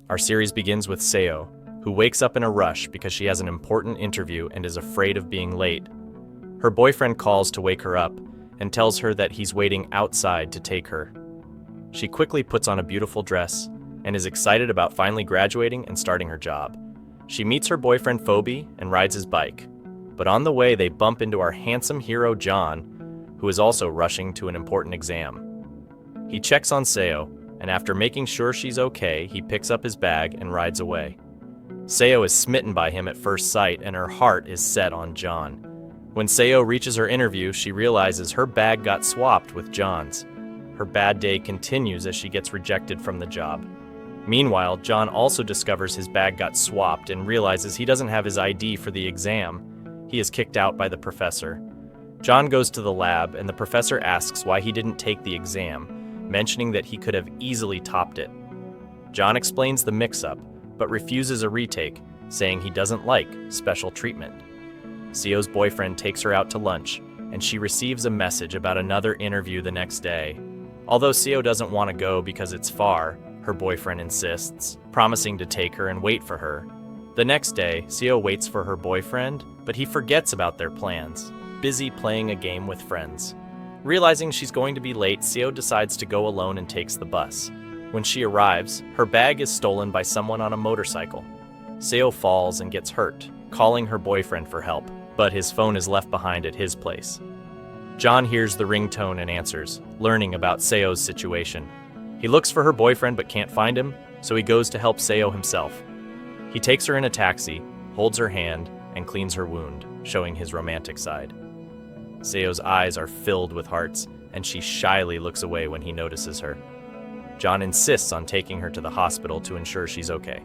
Our series begins with Seo, who wakes up in a rush because she has an important interview and is afraid of being late. Her boyfriend calls to wake her up and tells her that he's waiting outside to take her. She quickly puts on a beautiful dress and is excited about finally graduating and starting her job. She meets her boyfriend Phoebe and rides his bike, but on the way they bump into our handsome hero John, who is also rushing to an important exam. He checks on Seo, and after making sure she's okay, he picks up his bag and rides away. Seo is smitten by him at first sight, and her heart is set on John. When Seo reaches her interview, she realizes her bag got swapped with John's. Her bad day continues as she gets rejected from the job. Meanwhile, John also discovers his bag got swapped and realizes he doesn't have his ID for the exam. He is kicked out by the professor. John goes to the lab, and the professor asks why he didn't take the exam, mentioning that he could have easily topped it. John explains the mix-up, but refuses a retake, saying he doesn't like special treatment. Seo's boyfriend takes her out to lunch, and she receives a message about another interview the next day. Although Seo doesn't want to go because it's far, her boyfriend insists, promising to take her and wait for her. The next day, Seo waits for her boyfriend, but he forgets about their plans, busy playing a game with friends. Realizing she's going to be late, Seo decides to go alone and takes the bus. When she arrives, her bag is stolen by someone on a motorcycle. Seo falls and gets hurt, calling her boyfriend for help, but his phone is left behind at his place. John hears the ringtone and answers, learning about Seo's situation. He looks for her boyfriend but can't find him, so he goes to help Seo himself. He takes her in a taxi, holds her hand, and cleans her wound, showing his romantic side. Seo's eyes are filled with hearts, and she shyly looks away when he notices her. John insists on taking her to the hospital to ensure she's okay.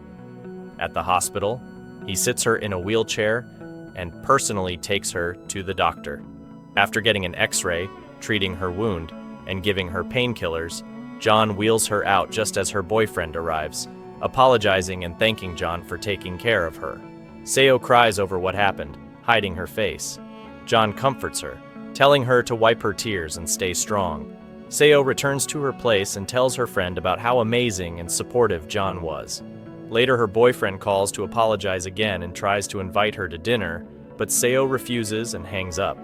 At the hospital, he sits her in a wheelchair and personally takes her to the doctor. After getting an X-ray, treating her wound, and giving her painkillers, John wheels her out just as her boyfriend arrives, apologizing and thanking John for taking care of her. Seo cries over what happened, hiding her face. John comforts her, telling her to wipe her tears and stay strong. Seo returns to her place and tells her friend about how amazing and supportive John was. Later, her boyfriend calls to apologize again and tries to invite her to dinner, but Seo refuses and hangs up.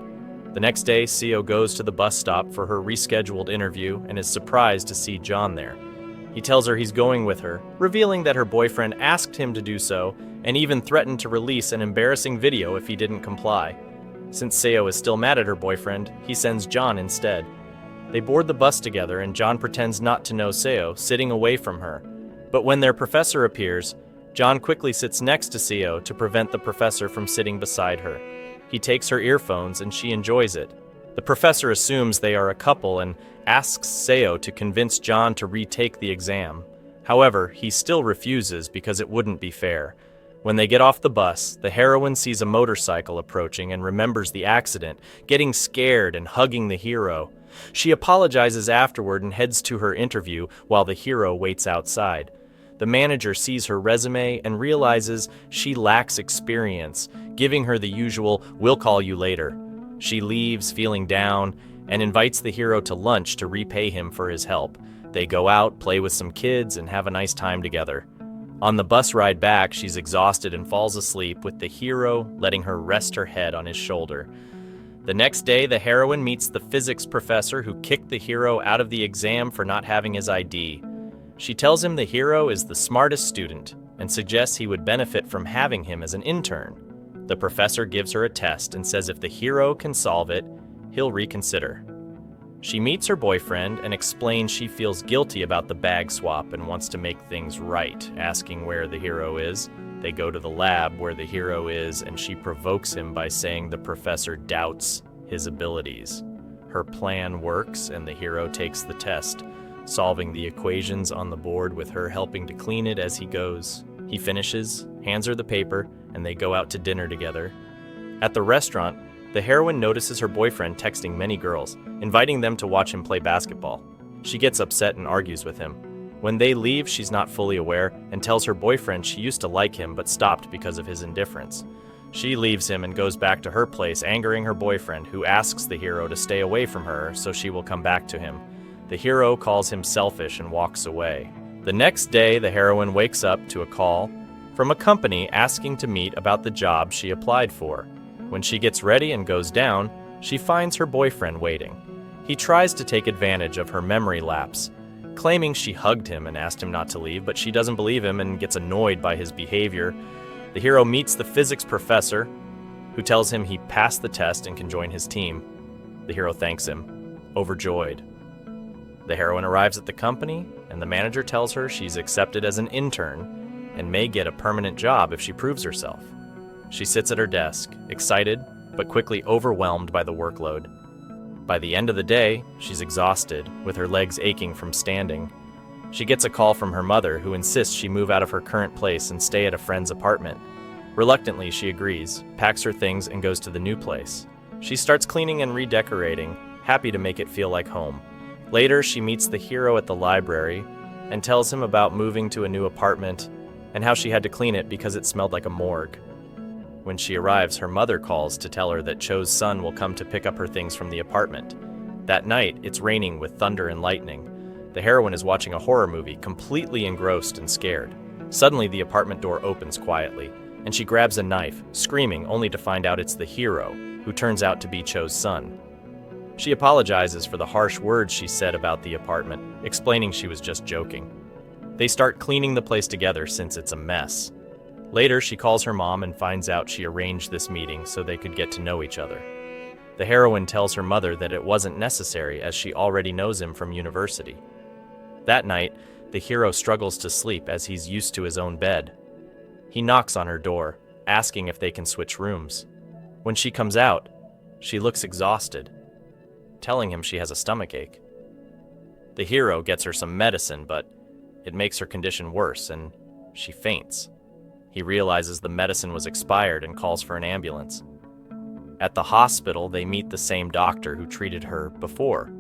The next day, Seo goes to the bus stop for her rescheduled interview and is surprised to see John there. He tells her he's going with her, revealing that her boyfriend asked him to do so and even threatened to release an embarrassing video if he didn't comply. Since Seo is still mad at her boyfriend, he sends John instead. They board the bus together and John pretends not to know Seo, sitting away from her. But when their professor appears, John quickly sits next to Seo to prevent the professor from sitting beside her. He takes her earphones and she enjoys it. The professor assumes they are a couple and asks Seo to convince John to retake the exam. However, he still refuses because it wouldn't be fair. When they get off the bus, the heroine sees a motorcycle approaching and remembers the accident, getting scared and hugging the hero. She apologizes afterward and heads to her interview while the hero waits outside. The manager sees her resume and realizes she lacks experience, giving her the usual "we'll call you later." She leaves feeling down and invites the hero to lunch to repay him for his help. They go out, play with some kids, and have a nice time together. On the bus ride back, she's exhausted and falls asleep, with the hero letting her rest her head on his shoulder. The next day, the heroine meets the physics professor who kicked the hero out of the exam for not having his ID. She tells him the hero is the smartest student and suggests he would benefit from having him as an intern. The professor gives her a test and says if the hero can solve it, he'll reconsider. She meets her boyfriend and explains she feels guilty about the bag swap and wants to make things right, asking where the hero is. They go to the lab where the hero is, and she provokes him by saying the professor doubts his abilities. Her plan works, and the hero takes the test, solving the equations on the board with her helping to clean it as he goes. He finishes, hands her the paper, and they go out to dinner together. At the restaurant, the heroine notices her boyfriend texting many girls, inviting them to watch him play basketball. She gets upset and argues with him. When they leave, she's not fully aware and tells her boyfriend she used to like him but stopped because of his indifference. She leaves him and goes back to her place, angering her boyfriend, who asks the hero to stay away from her so she will come back to him. The hero calls him selfish and walks away. The next day, the heroine wakes up to a call from a company asking to meet about the job she applied for. When she gets ready and goes down, she finds her boyfriend waiting. He tries to take advantage of her memory lapse, claiming she hugged him and asked him not to leave, but she doesn't believe him and gets annoyed by his behavior. The hero meets the physics professor, who tells him he passed the test and can join his team. The hero thanks him, overjoyed. The heroine arrives at the company, and the manager tells her she's accepted as an intern and may get a permanent job if she proves herself. She sits at her desk, excited, but quickly overwhelmed by the workload. By the end of the day, she's exhausted, with her legs aching from standing. She gets a call from her mother, who insists she move out of her current place and stay at a friend's apartment. Reluctantly, she agrees, packs her things, and goes to the new place. She starts cleaning and redecorating, happy to make it feel like home. Later, she meets the hero at the library and tells him about moving to a new apartment and how she had to clean it because it smelled like a morgue. When she arrives, her mother calls to tell her that Cho's son will come to pick up her things from the apartment. That night, it's raining with thunder and lightning. The heroine is watching a horror movie, completely engrossed and scared. Suddenly, the apartment door opens quietly, and she grabs a knife, screaming, only to find out it's the hero, who turns out to be Cho's son. She apologizes for the harsh words she said about the apartment, explaining she was just joking. They start cleaning the place together since it's a mess. Later, she calls her mom and finds out she arranged this meeting so they could get to know each other. The heroine tells her mother that it wasn't necessary as she already knows him from university. That night, the hero struggles to sleep as he's used to his own bed. He knocks on her door, asking if they can switch rooms. When she comes out, she looks exhausted, telling him she has a stomachache. The hero gets her some medicine, but it makes her condition worse and she faints. He realizes the medicine was expired and calls for an ambulance. At the hospital, they meet the same doctor who treated her before.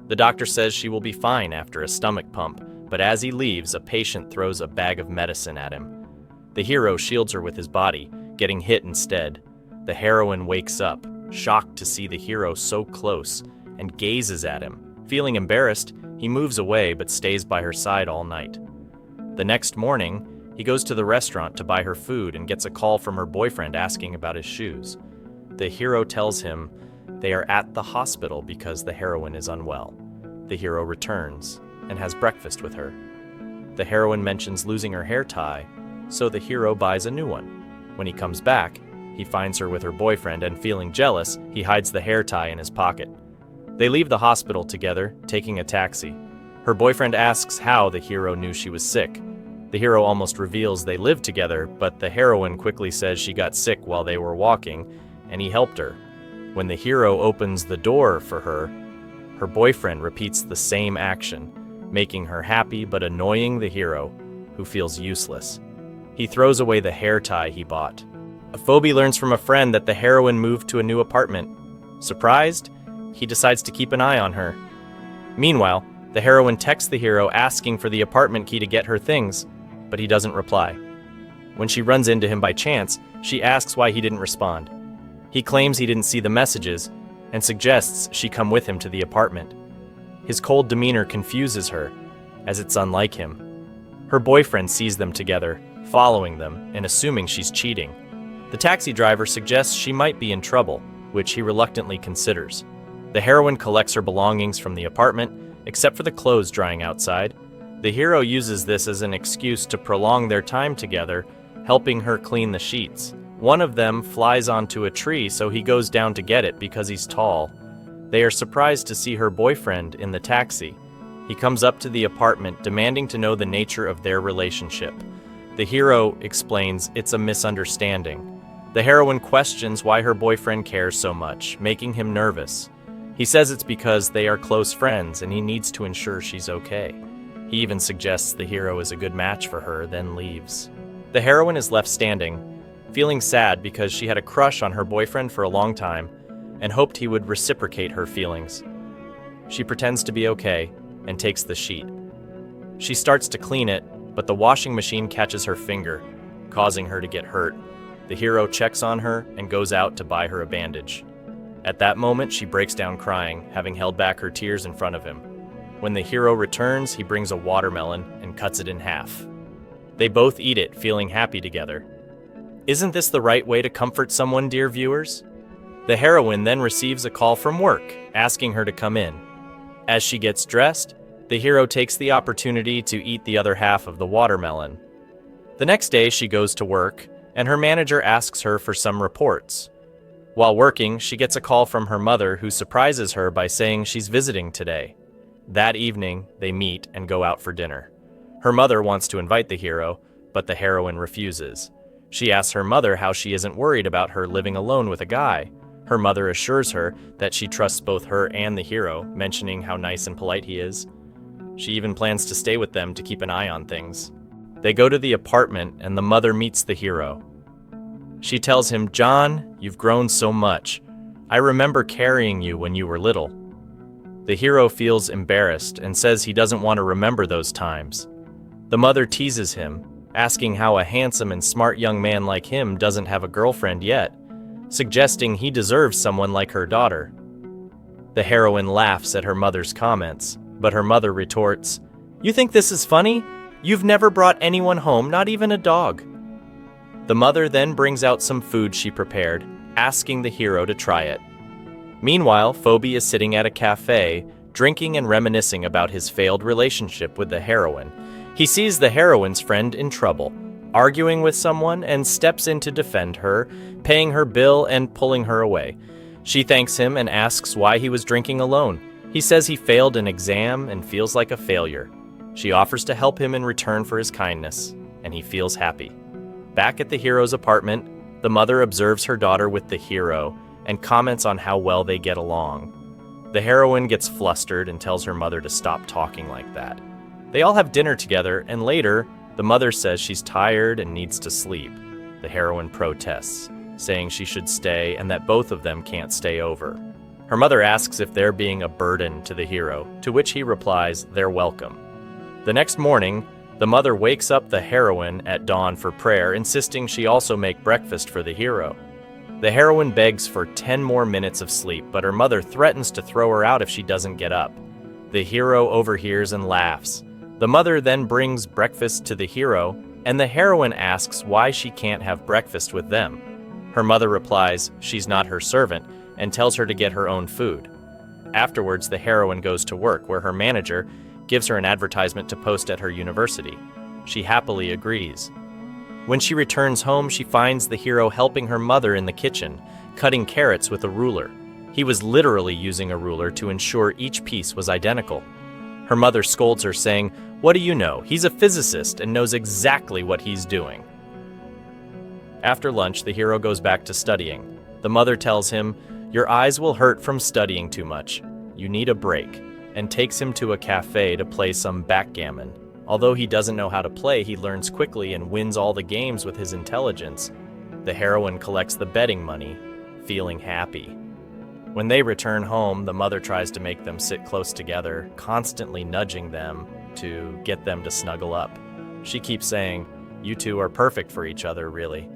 The doctor says she will be fine after a stomach pump, but as he leaves, a patient throws a bag of medicine at him. The hero shields her with his body, getting hit instead. The heroine wakes up, shocked to see the hero so close, and gazes at him. Feeling embarrassed, he moves away but stays by her side all night. The next morning, he goes to the restaurant to buy her food and gets a call from her boyfriend asking about his shoes. The hero tells him they are at the hospital because the heroine is unwell. The hero returns and has breakfast with her. The heroine mentions losing her hair tie, so the hero buys a new one. When he comes back, he finds her with her boyfriend and, feeling jealous, he hides the hair tie in his pocket. They leave the hospital together, taking a taxi. Her boyfriend asks how the hero knew she was sick. The hero almost reveals they live together, but the heroine quickly says she got sick while they were walking, and he helped her. When the hero opens the door for her, her boyfriend repeats the same action, making her happy but annoying the hero, who feels useless. He throws away the hair tie he bought. Phoebe learns from a friend that the heroine moved to a new apartment. Surprised, he decides to keep an eye on her. Meanwhile, the heroine texts the hero asking for the apartment key to get her things, but he doesn't reply. When she runs into him by chance, she asks why he didn't respond. He claims he didn't see the messages and suggests she come with him to the apartment. His cold demeanor confuses her, as it's unlike him. Her boyfriend sees them together, following them and assuming she's cheating. The taxi driver suggests she might be in trouble, which he reluctantly considers. The heroine collects her belongings from the apartment, except for the clothes drying outside. The hero uses this as an excuse to prolong their time together, helping her clean the sheets. One of them flies onto a tree, so he goes down to get it because he's tall. They are surprised to see her boyfriend in the taxi. He comes up to the apartment, demanding to know the nature of their relationship. The hero explains it's a misunderstanding. The heroine questions why her boyfriend cares so much, making him nervous. He says it's because they are close friends and he needs to ensure she's okay. He even suggests the hero is a good match for her, then leaves. The heroine is left standing, feeling sad because she had a crush on her boyfriend for a long time and hoped he would reciprocate her feelings. She pretends to be okay and takes the sheet. She starts to clean it, but the washing machine catches her finger, causing her to get hurt. The hero checks on her and goes out to buy her a bandage. At that moment, she breaks down crying, having held back her tears in front of him. When the hero returns, he brings a watermelon and cuts it in half. They both eat it, feeling happy together. Isn't this the right way to comfort someone, dear viewers? The heroine then receives a call from work, asking her to come in. As she gets dressed, the hero takes the opportunity to eat the other half of the watermelon. The next day, she goes to work, and her manager asks her for some reports. While working, she gets a call from her mother, who surprises her by saying she's visiting today. That evening, they meet and go out for dinner. Her mother wants to invite the hero, but the heroine refuses. She asks her mother how she isn't worried about her living alone with a guy. Her mother assures her that she trusts both her and the hero, mentioning how nice and polite he is. She even plans to stay with them to keep an eye on things. They go to the apartment, and the mother meets the hero. She tells him, "John, you've grown so much. I remember carrying you when you were little." The hero feels embarrassed and says he doesn't want to remember those times. The mother teases him, asking how a handsome and smart young man like him doesn't have a girlfriend yet, suggesting he deserves someone like her daughter. The heroine laughs at her mother's comments, but her mother retorts, "You think this is funny? You've never brought anyone home, not even a dog." The mother then brings out some food she prepared, asking the hero to try it. Meanwhile, Phoebe is sitting at a cafe, drinking and reminiscing about his failed relationship with the heroine. He sees the heroine's friend in trouble, arguing with someone, and steps in to defend her, paying her bill and pulling her away. She thanks him and asks why he was drinking alone. He says he failed an exam and feels like a failure. She offers to help him in return for his kindness, and he feels happy. Back at the hero's apartment, the mother observes her daughter with the hero and comments on how well they get along. The heroine gets flustered and tells her mother to stop talking like that. They all have dinner together, and later, the mother says she's tired and needs to sleep. The heroine protests, saying she should stay and that both of them can't stay over. Her mother asks if they're being a burden to the hero, to which he replies they're welcome. The next morning, the mother wakes up the heroine at dawn for prayer, insisting she also make breakfast for the hero. The heroine begs for 10 more minutes of sleep, but her mother threatens to throw her out if she doesn't get up. The hero overhears and laughs. The mother then brings breakfast to the hero, and the heroine asks why she can't have breakfast with them. Her mother replies she's not her servant and tells her to get her own food. Afterwards, the heroine goes to work, where her manager gives her an advertisement to post at her university. She happily agrees. When she returns home, she finds the hero helping her mother in the kitchen, cutting carrots with a ruler. He was literally using a ruler to ensure each piece was identical. Her mother scolds her, saying, "What do you know? He's a physicist and knows exactly what he's doing." After lunch, the hero goes back to studying. The mother tells him, "Your eyes will hurt from studying too much. You need a break," and takes him to a cafe to play some backgammon. Although he doesn't know how to play, he learns quickly and wins all the games with his intelligence. The heroine collects the betting money, feeling happy. When they return home, the mother tries to make them sit close together, constantly nudging them to get them to snuggle up. She keeps saying, "You two are perfect for each other, really."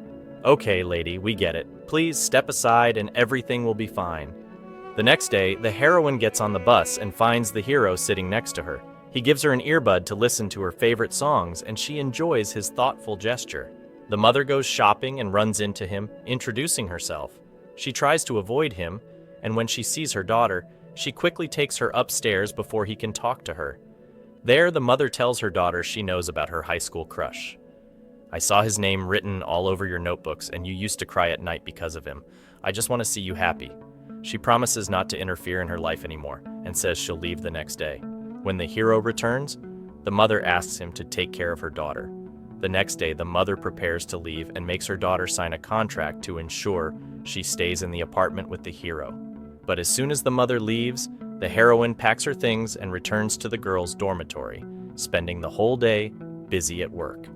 "Okay, lady, we get it. Please step aside and everything will be fine." The next day, the heroine gets on the bus and finds the hero sitting next to her. He gives her an earbud to listen to her favorite songs, and she enjoys his thoughtful gesture. The mother goes shopping and runs into him, introducing herself. She tries to avoid him, and when she sees her daughter, she quickly takes her upstairs before he can talk to her. There, the mother tells her daughter she knows about her high school crush. "I saw his name written all over your notebooks, and you used to cry at night because of him. I just want to see you happy." She promises not to interfere in her life anymore, and says she'll leave the next day. When the hero returns, the mother asks him to take care of her daughter. The next day, the mother prepares to leave and makes her daughter sign a contract to ensure she stays in the apartment with the hero. But as soon as the mother leaves, the heroine packs her things and returns to the girls' dormitory, spending the whole day busy at work.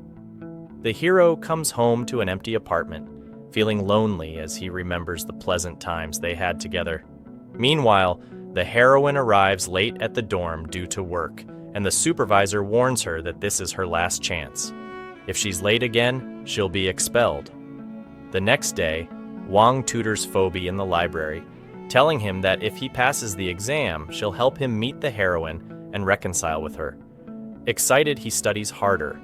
The hero comes home to an empty apartment, feeling lonely as he remembers the pleasant times they had together. Meanwhile, the heroine arrives late at the dorm due to work, and the supervisor warns her that this is her last chance. If she's late again, she'll be expelled. The next day, Wang tutors Phoebe in the library, telling him that if he passes the exam, she'll help him meet the heroine and reconcile with her. Excited, he studies harder,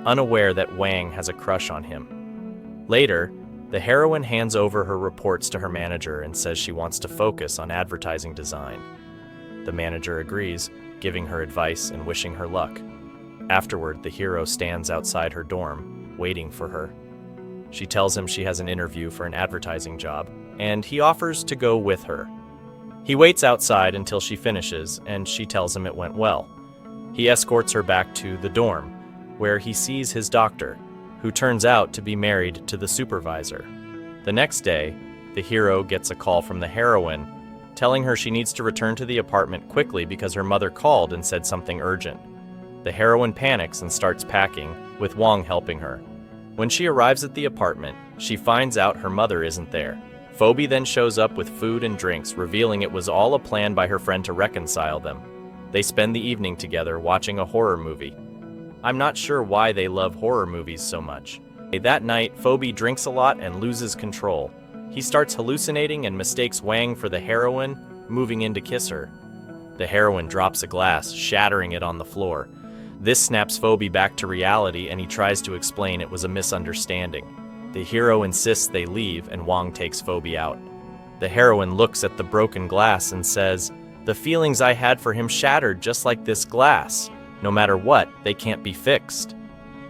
unaware that Wang has a crush on him. Later, the heroine hands over her reports to her manager and says she wants to focus on advertising design. The manager agrees, giving her advice and wishing her luck. Afterward, the hero stands outside her dorm, waiting for her. She tells him she has an interview for an advertising job, and he offers to go with her. He waits outside until she finishes, and she tells him it went well. He escorts her back to the dorm, where he sees his doctor, who turns out to be married to the supervisor. The next day, the hero gets a call from the heroine, telling her she needs to return to the apartment quickly because her mother called and said something urgent. The heroine panics and starts packing, with Wang helping her. When she arrives at the apartment, she finds out her mother isn't there. Phoebe then shows up with food and drinks, revealing it was all a plan by her friend to reconcile them. They spend the evening together watching a horror movie. I'm not sure why they love horror movies so much. That night, Phoebe drinks a lot and loses control. He starts hallucinating and mistakes Wang for the heroine, moving in to kiss her. The heroine drops a glass, shattering it on the floor. This snaps Phoebe back to reality, and he tries to explain it was a misunderstanding. The hero insists they leave, and Wang takes Phoebe out. The heroine looks at the broken glass and says, "The feelings I had for him shattered just like this glass. No matter what, they can't be fixed."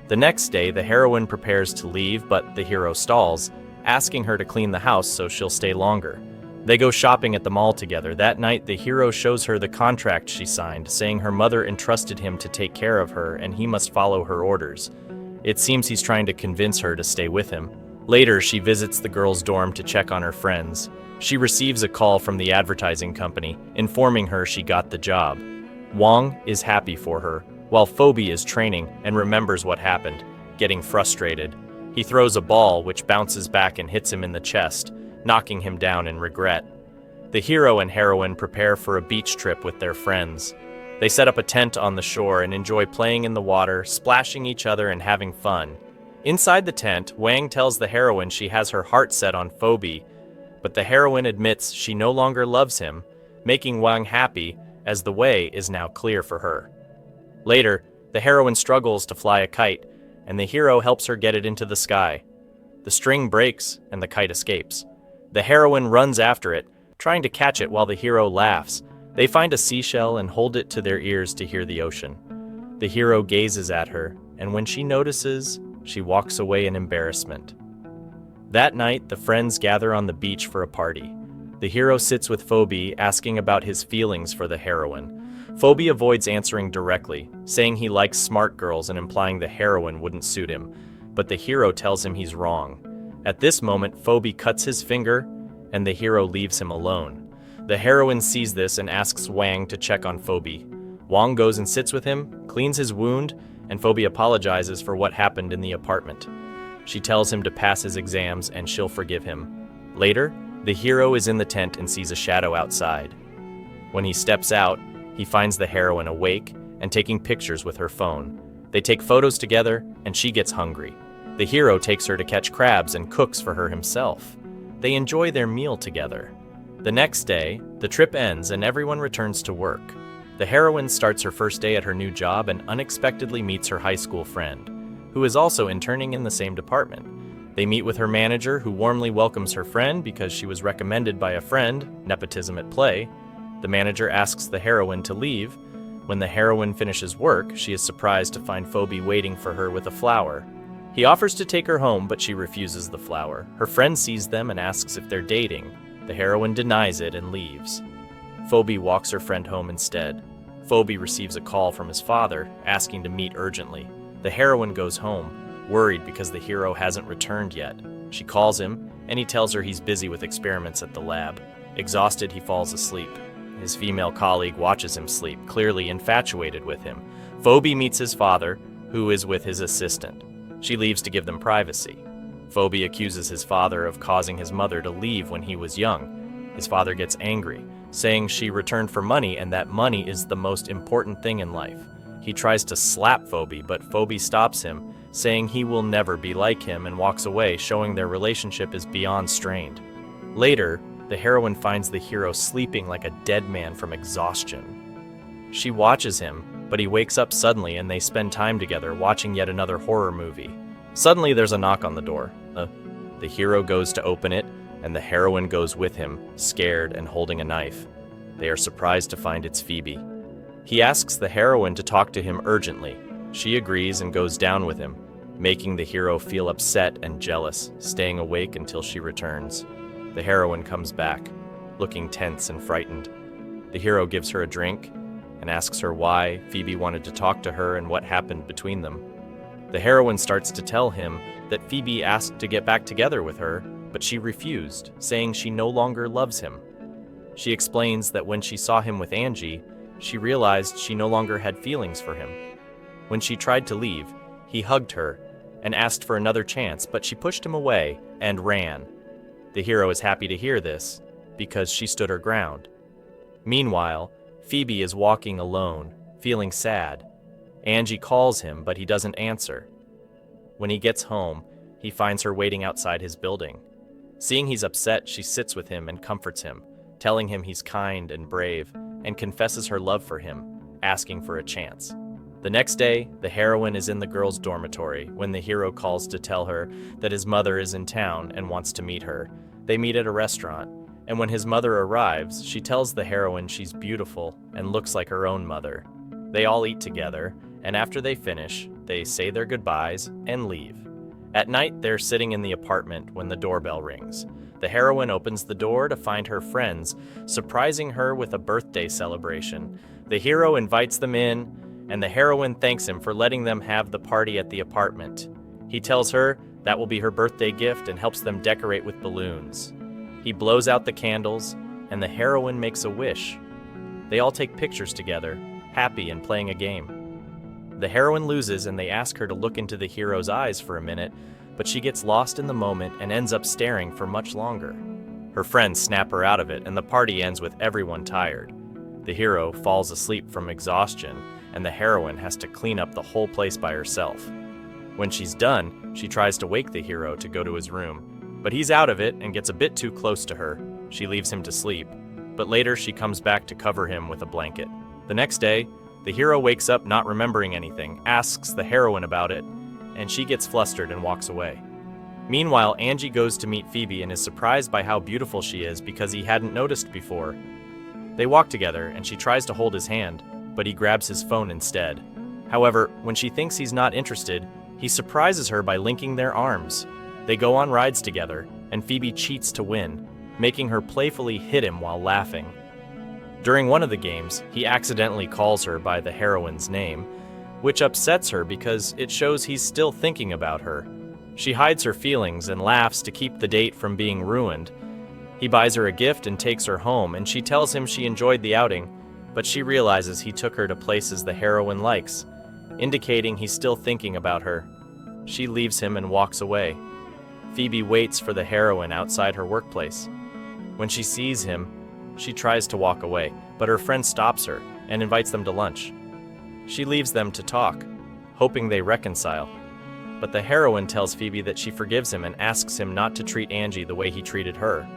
The next day, the heroine prepares to leave, but the hero stalls, asking her to clean the house so she'll stay longer. They go shopping at the mall together. That night, the hero shows her the contract she signed, saying her mother entrusted him to take care of her and he must follow her orders. It seems he's trying to convince her to stay with him. Later, she visits the girls' dorm to check on her friends. She receives a call from the advertising company, informing her she got the job. Wang is happy for her, while Phoebe is training and remembers what happened, getting frustrated. He throws a ball, which bounces back and hits him in the chest, knocking him down in regret. The hero and heroine prepare for a beach trip with their friends. They set up a tent on the shore and enjoy playing in the water, splashing each other and having fun. Inside the tent, Wang tells the heroine she has her heart set on Phoebe, but the heroine admits she no longer loves him, making Wang happy as the way is now clear for her. Later, the heroine struggles to fly a kite, and the hero helps her get it into the sky. The string breaks and the kite escapes. The heroine runs after it, trying to catch it while the hero laughs. They find a seashell and hold it to their ears to hear the ocean. The hero gazes at her, and when she notices, she walks away in embarrassment. That night, the friends gather on the beach for a party. The hero sits with Phoebe, asking about his feelings for the heroine. Phoebe avoids answering directly, saying he likes smart girls and implying the heroine wouldn't suit him, but the hero tells him he's wrong. At this moment, Phoebe cuts his finger, and the hero leaves him alone. The heroine sees this and asks Wang to check on Phoebe. Wang goes and sits with him, cleans his wound, and Phoebe apologizes for what happened in the apartment. She tells him to pass his exams and she'll forgive him. Later, the hero is in the tent and sees a shadow outside. When he steps out, he finds the heroine awake and taking pictures with her phone. They take photos together, and she gets hungry. The hero takes her to catch crabs and cooks for her himself. They enjoy their meal together. The next day, the trip ends and everyone returns to work. The heroine starts her first day at her new job and unexpectedly meets her high school friend, who is also interning in the same department. They meet with her manager, who warmly welcomes her friend because she was recommended by a friend, nepotism at play. The manager asks the heroine to leave. When the heroine finishes work, she is surprised to find Phoebe waiting for her with a flower. He offers to take her home, but she refuses the flower. Her friend sees them and asks if they're dating. The heroine denies it and leaves. Phoebe walks her friend home instead. Phoebe receives a call from his father, asking to meet urgently. The heroine goes home, worried because the hero hasn't returned yet. She calls him, and he tells her he's busy with experiments at the lab. Exhausted, he falls asleep. His female colleague watches him sleep, clearly infatuated with him. Phoebe meets his father, who is with his assistant. She leaves to give them privacy. Phoebe accuses his father of causing his mother to leave when he was young. His father gets angry, saying she returned for money and that money is the most important thing in life. He tries to slap Phoebe, but Phoebe stops him, saying he will never be like him, and walks away, showing their relationship is beyond strained. Later, the heroine finds the hero sleeping like a dead man from exhaustion. She watches him, but he wakes up suddenly and they spend time together watching yet another horror movie. Suddenly there's a knock on the door. The hero goes to open it, and the heroine goes with him, scared and holding a knife. They are surprised to find it's Phoebe. He asks the heroine to talk to him urgently. She agrees and goes down with him, making the hero feel upset and jealous, staying awake until she returns. The heroine comes back, looking tense and frightened. The hero gives her a drink and asks her why Phoebe wanted to talk to her and what happened between them. The heroine starts to tell him that Phoebe asked to get back together with her, but she refused, saying she no longer loves him. She explains that when she saw him with Angie, she realized she no longer had feelings for him. When she tried to leave, he hugged her and asked for another chance, but she pushed him away and ran. The hero is happy to hear this, because she stood her ground. Meanwhile, Phoebe is walking alone, feeling sad. Angie calls him, but he doesn't answer. When he gets home, he finds her waiting outside his building. Seeing he's upset, she sits with him and comforts him, telling him he's kind and brave, and confesses her love for him, asking for a chance. The next day, the heroine is in the girls' dormitory when the hero calls to tell her that his mother is in town and wants to meet her. They meet at a restaurant, and when his mother arrives, she tells the heroine she's beautiful and looks like her own mother. They all eat together, and after they finish, they say their goodbyes and leave. At night, they're sitting in the apartment when the doorbell rings. The heroine opens the door to find her friends, surprising her with a birthday celebration. The hero invites them in, and the heroine thanks him for letting them have the party at the apartment. He tells her that will be her birthday gift and helps them decorate with balloons. He blows out the candles, and the heroine makes a wish. They all take pictures together, happy and playing a game. The heroine loses and they ask her to look into the hero's eyes for a minute, but she gets lost in the moment and ends up staring for much longer. Her friends snap her out of it and the party ends with everyone tired. The hero falls asleep from exhaustion and the heroine has to clean up the whole place by herself. When she's done, she tries to wake the hero to go to his room, but he's out of it and gets a bit too close to her. She leaves him to sleep, but later she comes back to cover him with a blanket. The next day, the hero wakes up not remembering anything, asks the heroine about it, and she gets flustered and walks away. Meanwhile, Angie goes to meet Phoebe and is surprised by how beautiful she is because he hadn't noticed before. They walk together and she tries to hold his hand, but he grabs his phone instead. However, when she thinks he's not interested, he surprises her by linking their arms. They go on rides together, and Phoebe cheats to win, making her playfully hit him while laughing. During one of the games, he accidentally calls her by the heroine's name, which upsets her because it shows he's still thinking about her. She hides her feelings and laughs to keep the date from being ruined. He buys her a gift and takes her home, and she tells him she enjoyed the outing, but she realizes he took her to places the heroine likes, indicating he's still thinking about her. She leaves him and walks away. Phoebe waits for the heroine outside her workplace. When she sees him, she tries to walk away, but her friend stops her and invites them to lunch. She leaves them to talk, hoping they reconcile. But the heroine tells Phoebe that she forgives him and asks him not to treat Angie the way he treated her.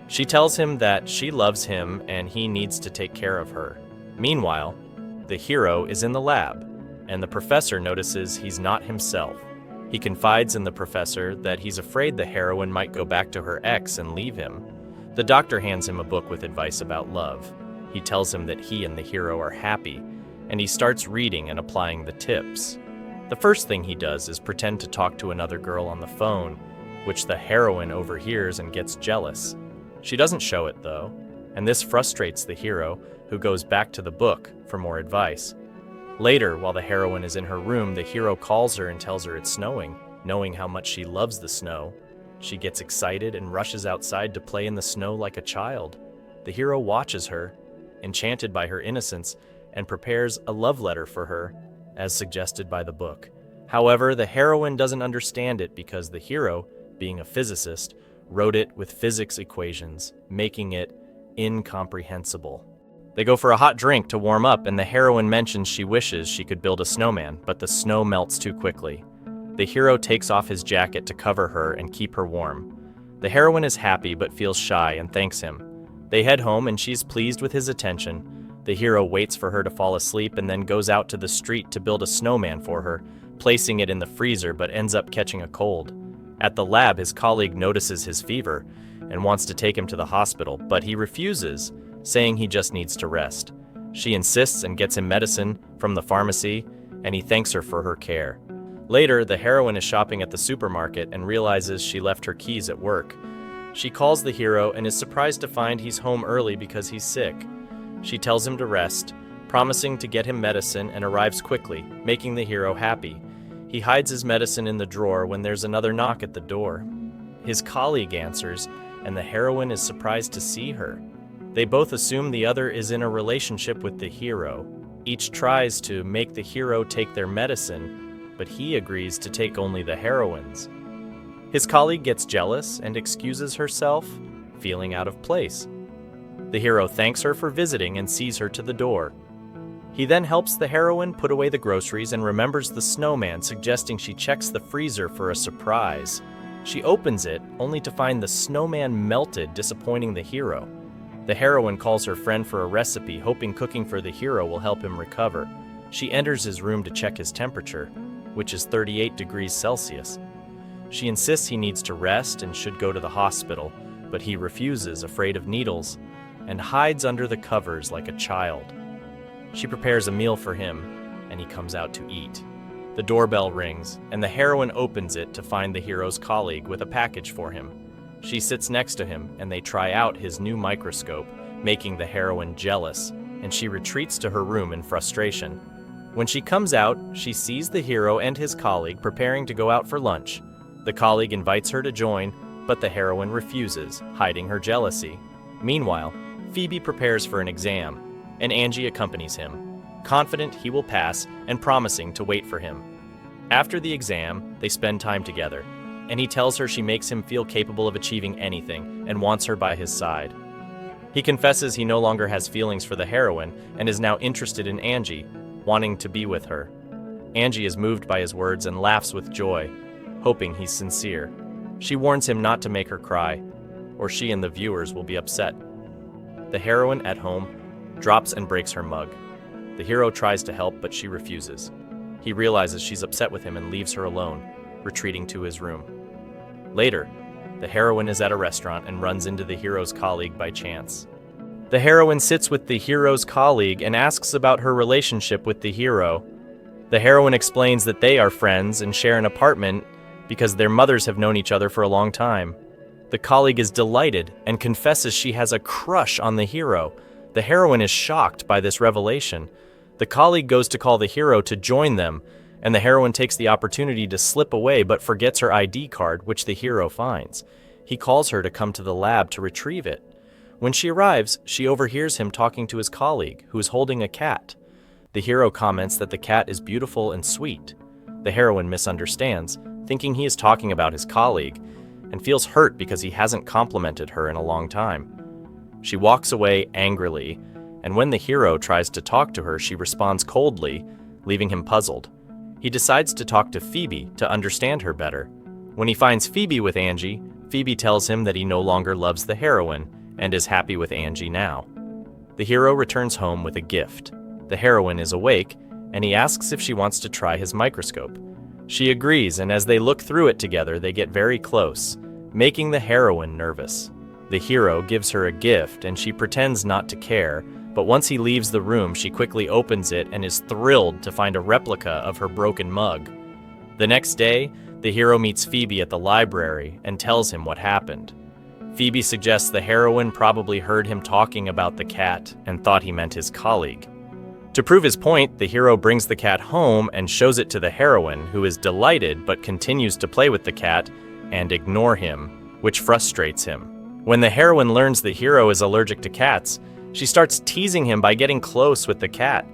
She tells him that she loves him and he needs to take care of her. Meanwhile, the hero is in the lab, and the professor notices he's not himself. He confides in the professor that he's afraid the heroine might go back to her ex and leave him. The doctor hands him a book with advice about love. He tells him that he and the hero are happy, and he starts reading and applying the tips. The first thing he does is pretend to talk to another girl on the phone, which the heroine overhears and gets jealous. She doesn't show it though, and this frustrates the hero, who goes back to the book for more advice. Later, while the heroine is in her room, the hero calls her and tells her it's snowing. Knowing how much she loves the snow, she gets excited and rushes outside to play in the snow like a child. The hero watches her, enchanted by her innocence, and prepares a love letter for her, as suggested by the book. However, the heroine doesn't understand it because the hero, being a physicist, wrote it with physics equations, making it incomprehensible. They go for a hot drink to warm up, and the heroine mentions she wishes she could build a snowman, but the snow melts too quickly. The hero takes off his jacket to cover her and keep her warm. The heroine is happy but feels shy and thanks him. They head home and she's pleased with his attention. The hero waits for her to fall asleep and then goes out to the street to build a snowman for her, placing it in the freezer but ends up catching a cold. At the lab, his colleague notices his fever and wants to take him to the hospital, but he refuses, saying he just needs to rest. She insists and gets him medicine from the pharmacy, and he thanks her for her care. Later, the heroine is shopping at the supermarket and realizes she left her keys at work. She calls the hero and is surprised to find he's home early because he's sick. She tells him to rest, promising to get him medicine, and arrives quickly, making the hero happy. He hides his medicine in the drawer when there's another knock at the door. His colleague answers, and the heroine is surprised to see her. They both assume the other is in a relationship with the hero. Each tries to make the hero take their medicine, but he agrees to take only the heroine's. His colleague gets jealous and excuses herself, feeling out of place. The hero thanks her for visiting and sees her to the door. He then helps the heroine put away the groceries and remembers the snowman, suggesting she checks the freezer for a surprise. She opens it, only to find the snowman melted, disappointing the hero. The heroine calls her friend for a recipe, hoping cooking for the hero will help him recover. She enters his room to check his temperature, which is 38 degrees Celsius. She insists he needs to rest and should go to the hospital, but he refuses, afraid of needles, and hides under the covers like a child. She prepares a meal for him, and he comes out to eat. The doorbell rings, and the heroine opens it to find the hero's colleague with a package for him. She sits next to him, and they try out his new microscope, making the heroine jealous, and she retreats to her room in frustration. When she comes out, she sees the hero and his colleague preparing to go out for lunch. The colleague invites her to join, but the heroine refuses, hiding her jealousy. Meanwhile, Phoebe prepares for an exam, and Angie accompanies him, confident he will pass and promising to wait for him. After the exam, they spend time together, and he tells her she makes him feel capable of achieving anything and wants her by his side. He confesses he no longer has feelings for the heroine and is now interested in Angie, wanting to be with her. Angie is moved by his words and laughs with joy, hoping he's sincere. She warns him not to make her cry, or she and the viewers will be upset. The heroine, at home, drops and breaks her mug. The hero tries to help, but she refuses. He realizes she's upset with him and leaves her alone, retreating to his room. Later, the heroine is at a restaurant and runs into the hero's colleague by chance. The heroine sits with the hero's colleague and asks about her relationship with the hero. The heroine explains that they are friends and share an apartment because their mothers have known each other for a long time. The colleague is delighted and confesses she has a crush on the hero. The heroine is shocked by this revelation. The colleague goes to call the hero to join them, and the heroine takes the opportunity to slip away but forgets her ID card, which the hero finds. He calls her to come to the lab to retrieve it. When she arrives, she overhears him talking to his colleague, who is holding a cat. The hero comments that the cat is beautiful and sweet. The heroine misunderstands, thinking he is talking about his colleague, and feels hurt because he hasn't complimented her in a long time. She walks away angrily, and when the hero tries to talk to her, she responds coldly, leaving him puzzled. He decides to talk to Phoebe to understand her better. When he finds Phoebe with Angie, Phoebe tells him that he no longer loves the heroine and is happy with Angie now. The hero returns home with a gift. The heroine is awake, and he asks if she wants to try his microscope. She agrees, and as they look through it together, they get very close, making the heroine nervous. The hero gives her a gift, and she pretends not to care, but once he leaves the room, she quickly opens it and is thrilled to find a replica of her broken mug. The next day, the hero meets Phoebe at the library and tells him what happened. Phoebe suggests the heroine probably heard him talking about the cat and thought he meant his colleague. To prove his point, the hero brings the cat home and shows it to the heroine, who is delighted but continues to play with the cat and ignore him, which frustrates him. When the heroine learns the hero is allergic to cats, she starts teasing him by getting close with the cat.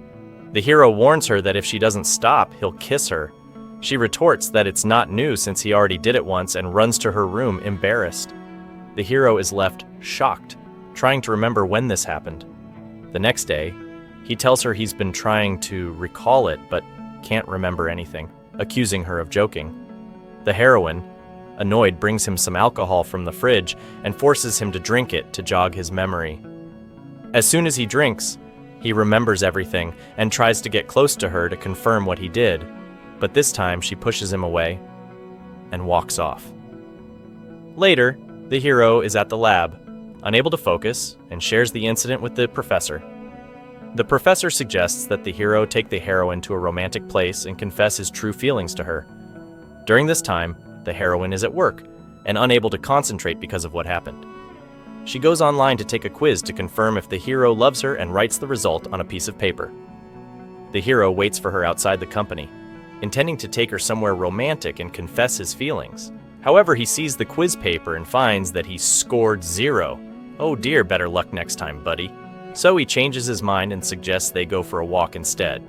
The hero warns her that if she doesn't stop, he'll kiss her. She retorts that it's not new since he already did it once and runs to her room embarrassed. The hero is left shocked, trying to remember when this happened. The next day, he tells her he's been trying to recall it but can't remember anything, accusing her of joking. The heroine, annoyed, brings him some alcohol from the fridge and forces him to drink it to jog his memory. As soon as he drinks, He remembers everything and tries to get close to her to confirm what he did, but this time she pushes him away and walks off. Later, the hero is at the lab, unable to focus, and shares the incident with the professor. The professor suggests that the hero take the heroine to a romantic place and confess his true feelings to her. During this time, the heroine is at work and unable to concentrate because of what happened. She goes online to take a quiz to confirm if the hero loves her and writes the result on a piece of paper. The hero waits for her outside the company, intending to take her somewhere romantic and confess his feelings. However, he sees the quiz paper and finds that he scored 0. Oh dear, better luck next time, buddy. So he changes his mind and suggests they go for a walk instead.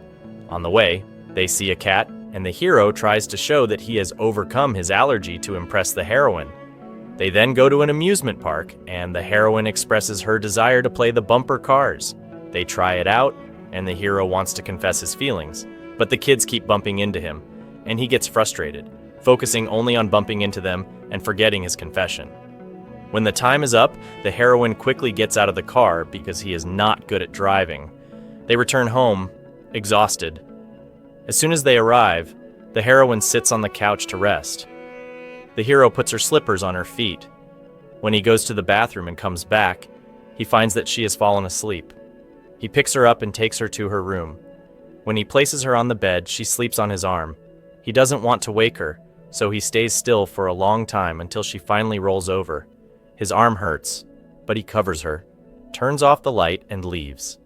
On the way, they see a cat, and the hero tries to show that he has overcome his allergy to impress the heroine. They then go to an amusement park, and the heroine expresses her desire to play the bumper cars. They try it out, and the hero wants to confess his feelings, but the kids keep bumping into him, and he gets frustrated, focusing only on bumping into them and forgetting his confession. When the time is up, the heroine quickly gets out of the car because he is not good at driving. They return home, exhausted. As soon as they arrive, the heroine sits on the couch to rest. The hero puts her slippers on her feet. When he goes to the bathroom and comes back, he finds that she has fallen asleep. He picks her up and takes her to her room. When he places her on the bed, she sleeps on his arm. He doesn't want to wake her, so he stays still for a long time until she finally rolls over. His arm hurts, but he covers her, turns off the light, and leaves.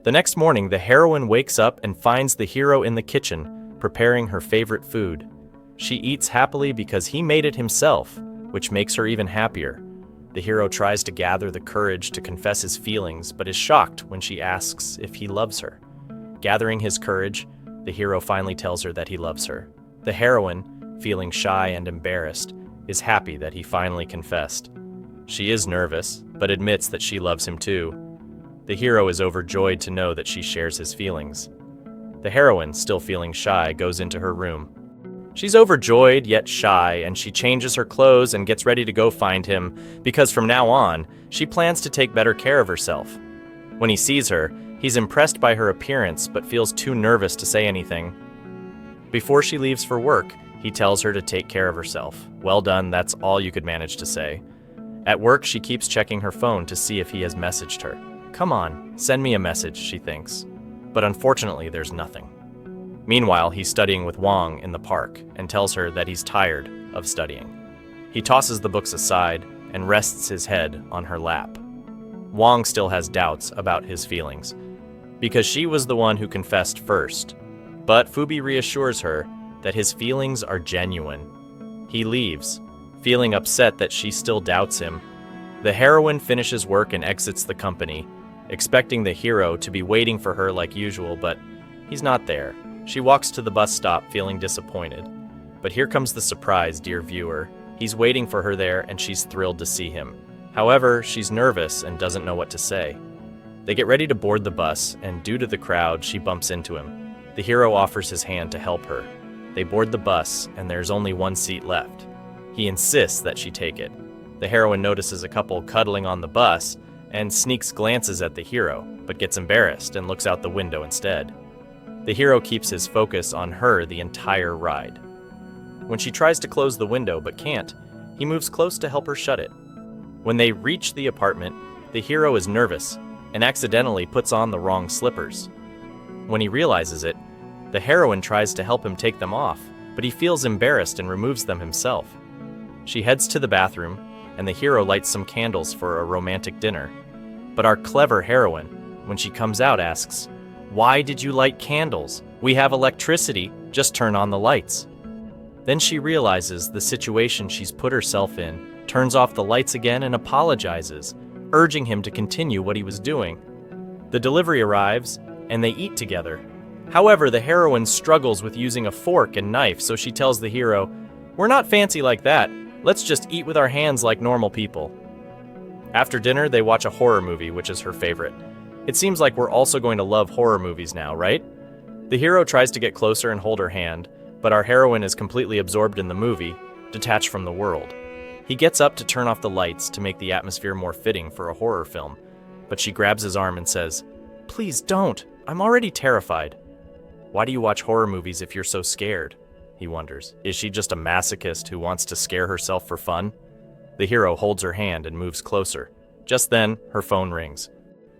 The next morning, the heroine wakes up and finds the hero in the kitchen, preparing her favorite food. She eats happily because he made it himself, which makes her even happier. The hero tries to gather the courage to confess his feelings, but is shocked when she asks if he loves her. Gathering his courage, the hero finally tells her that he loves her. The heroine, feeling shy and embarrassed, is happy that he finally confessed. She is nervous, but admits that she loves him too. The hero is overjoyed to know that she shares his feelings. The heroine, still feeling shy, goes into her room. She's overjoyed yet shy, and she changes her clothes and gets ready to go find him because from now on, she plans to take better care of herself. When he sees her, he's impressed by her appearance but feels too nervous to say anything. Before she leaves for work, he tells her to take care of herself. Well done, that's all you could manage to say. At work, she keeps checking her phone to see if he has messaged her. Come on, send me a message, she thinks. But unfortunately, there's nothing. Meanwhile, he's studying with Wang in the park and tells her that he's tired of studying. He tosses the books aside and rests his head on her lap. Wang still has doubts about his feelings, because she was the one who confessed first. But Fubi reassures her that his feelings are genuine. He leaves, feeling upset that she still doubts him. The heroine finishes work and exits the company, expecting the hero to be waiting for her like usual, but he's not there. She walks to the bus stop feeling disappointed. But here comes the surprise, dear viewer. He's waiting for her there and she's thrilled to see him. However, she's nervous and doesn't know what to say. They get ready to board the bus, and due to the crowd, she bumps into him. The hero offers his hand to help her. They board the bus, and there's only one seat left. He insists that she take it. The heroine notices a couple cuddling on the bus and sneaks glances at the hero, but gets embarrassed and looks out the window instead. The hero keeps his focus on her the entire ride. When she tries to close the window but can't, he moves close to help her shut it. When they reach the apartment, the hero is nervous and accidentally puts on the wrong slippers. When he realizes it, the heroine tries to help him take them off, but he feels embarrassed and removes them himself. She heads to the bathroom, and the hero lights some candles for a romantic dinner. But our clever heroine, when she comes out, asks, "Why did you light candles? We have electricity, just turn on the lights." Then she realizes the situation she's put herself in, turns off the lights again and apologizes, urging him to continue what he was doing. The delivery arrives, and they eat together. However, the heroine struggles with using a fork and knife, so she tells the hero, "We're not fancy like that. Let's just eat with our hands like normal people." After dinner, they watch a horror movie, which is her favorite. It seems like we're also going to love horror movies now, right? The hero tries to get closer and hold her hand, but our heroine is completely absorbed in the movie, detached from the world. He gets up to turn off the lights to make the atmosphere more fitting for a horror film, but she grabs his arm and says, please don't. I'm already terrified. Why do you watch horror movies if you're so scared? He wonders. Is she just a masochist who wants to scare herself for fun? The hero holds her hand and moves closer. Just then, her phone rings.